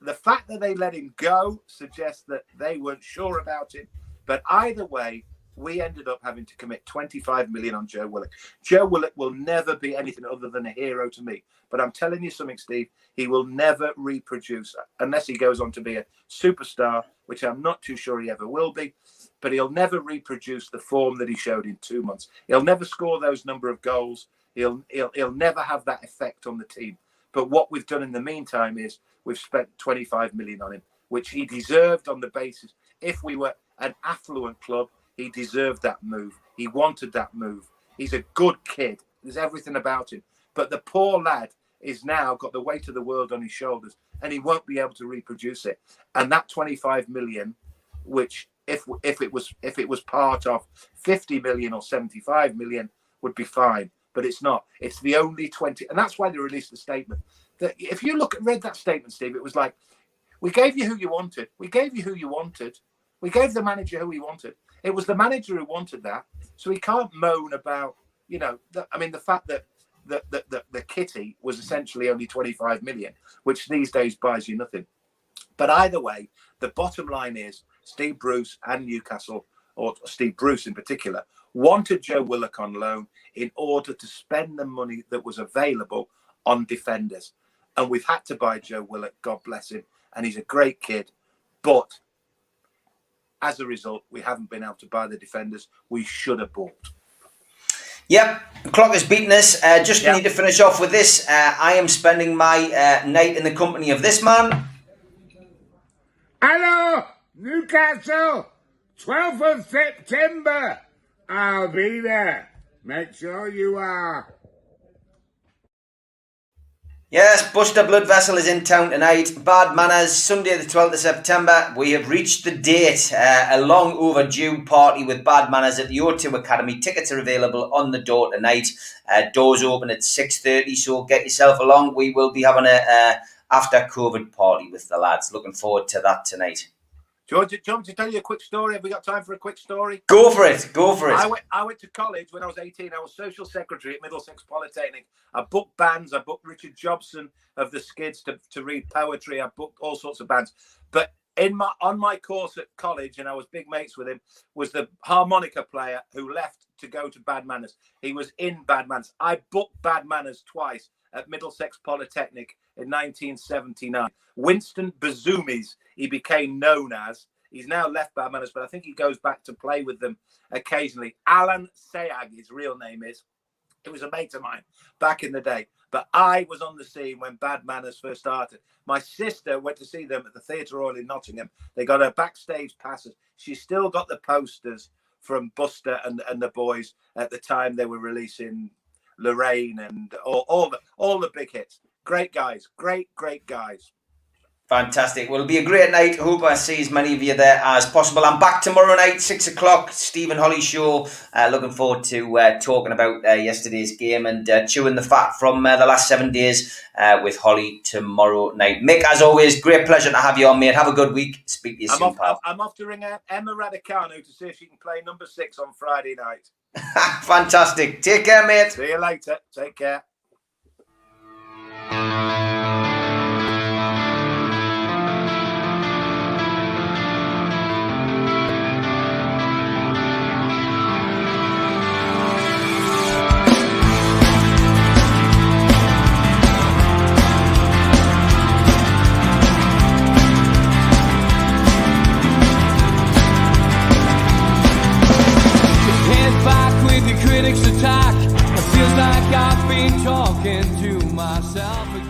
The fact that they let him go suggests that they weren't sure about him. But either way, we ended up having to commit 25 million on Joe Willock. Joe Willock will never be anything other than a hero to me. But I'm telling you something, Steve, he will never reproduce unless he goes on to be a superstar, which I'm not too sure he ever will be. But he'll never reproduce the form that he showed in 2 months. He'll never score those number of goals. He'll never have that effect on the team. But what we've done in the meantime is we've spent 25 million on him, which he deserved on the basis. If we were an affluent club, he deserved that move. He wanted that move. He's a good kid. There's everything about him. But the poor lad is now got the weight of the world on his shoulders, and he won't be able to reproduce it. And that 25 million, which if it was part of 50 million or 75 million, would be fine. But it's not. It's the only 20, and that's why they released the statement. That if you read that statement, Steve, it was like, we gave you who you wanted. We gave you who you wanted. We gave the manager who he wanted. It was the manager who wanted that. So he can't moan about the fact that the kitty was essentially only 25 million, which these days buys you nothing. But either way, the bottom line is Steve Bruce and Newcastle, or Steve Bruce in particular, wanted Joe Willock on loan in order to spend the money that was available on defenders. And we've had to buy Joe Willock, God bless him, and he's a great kid. But as a result, we haven't been able to buy the defenders we should have bought. Yep, the clock has beaten us. Just need to finish off with this. I am spending my night in the company of this man. Hello, Newcastle, 12th of September. I'll be there. Make sure you are. Yes, Buster Blood Vessel is in town tonight. Bad Manners, Sunday the 12th of September. We have reached the date. A long overdue party with Bad Manners at the O2 Academy. Tickets are available on the door tonight. Doors open at 6:30, so get yourself along. We will be having a after COVID party with the lads. Looking forward to that tonight. Do you want to tell you a quick story? Have we got time for a quick story? Go for it. Go for it. I went to college when I was 18. I was social secretary at Middlesex Polytechnic. I booked bands. I booked Richard Jobson of the Skids to read poetry. I booked all sorts of bands. But on my course at college, and I was big mates with him, was the harmonica player who left to go to Bad Manners. He was in Bad Manners. I booked Bad Manners twice at Middlesex Polytechnic in 1979. Winston Bazoomies, he became known as. He's now left Bad Manners, but I think he goes back to play with them occasionally. Alan Sayag, his real name is. He was a mate of mine back in the day. But I was on the scene when Bad Manners first started. My sister went to see them at the Theatre Royal in Nottingham. They got her backstage passes. She still got the posters from Buster and the boys at the time they were releasing Lorraine and all the big hits. Great guys. Great guys. Fantastic. Well, it'll be a great night. Hope I see as many of you there as possible. I'm back tomorrow night, 6 o'clock, Stephen Holly show. Looking forward to talking about yesterday's game and chewing the fat from the last 7 days with Holly tomorrow night. Mick, as always, great pleasure to have you on, mate. Have a good week. Speak to you soon, pal. I'm off to ring Emma Raducanu to see if she can play number 6 on Friday night. Fantastic. Take care, mate. See you later. Take care. Critics attack. It feels like I've been talking to myself again.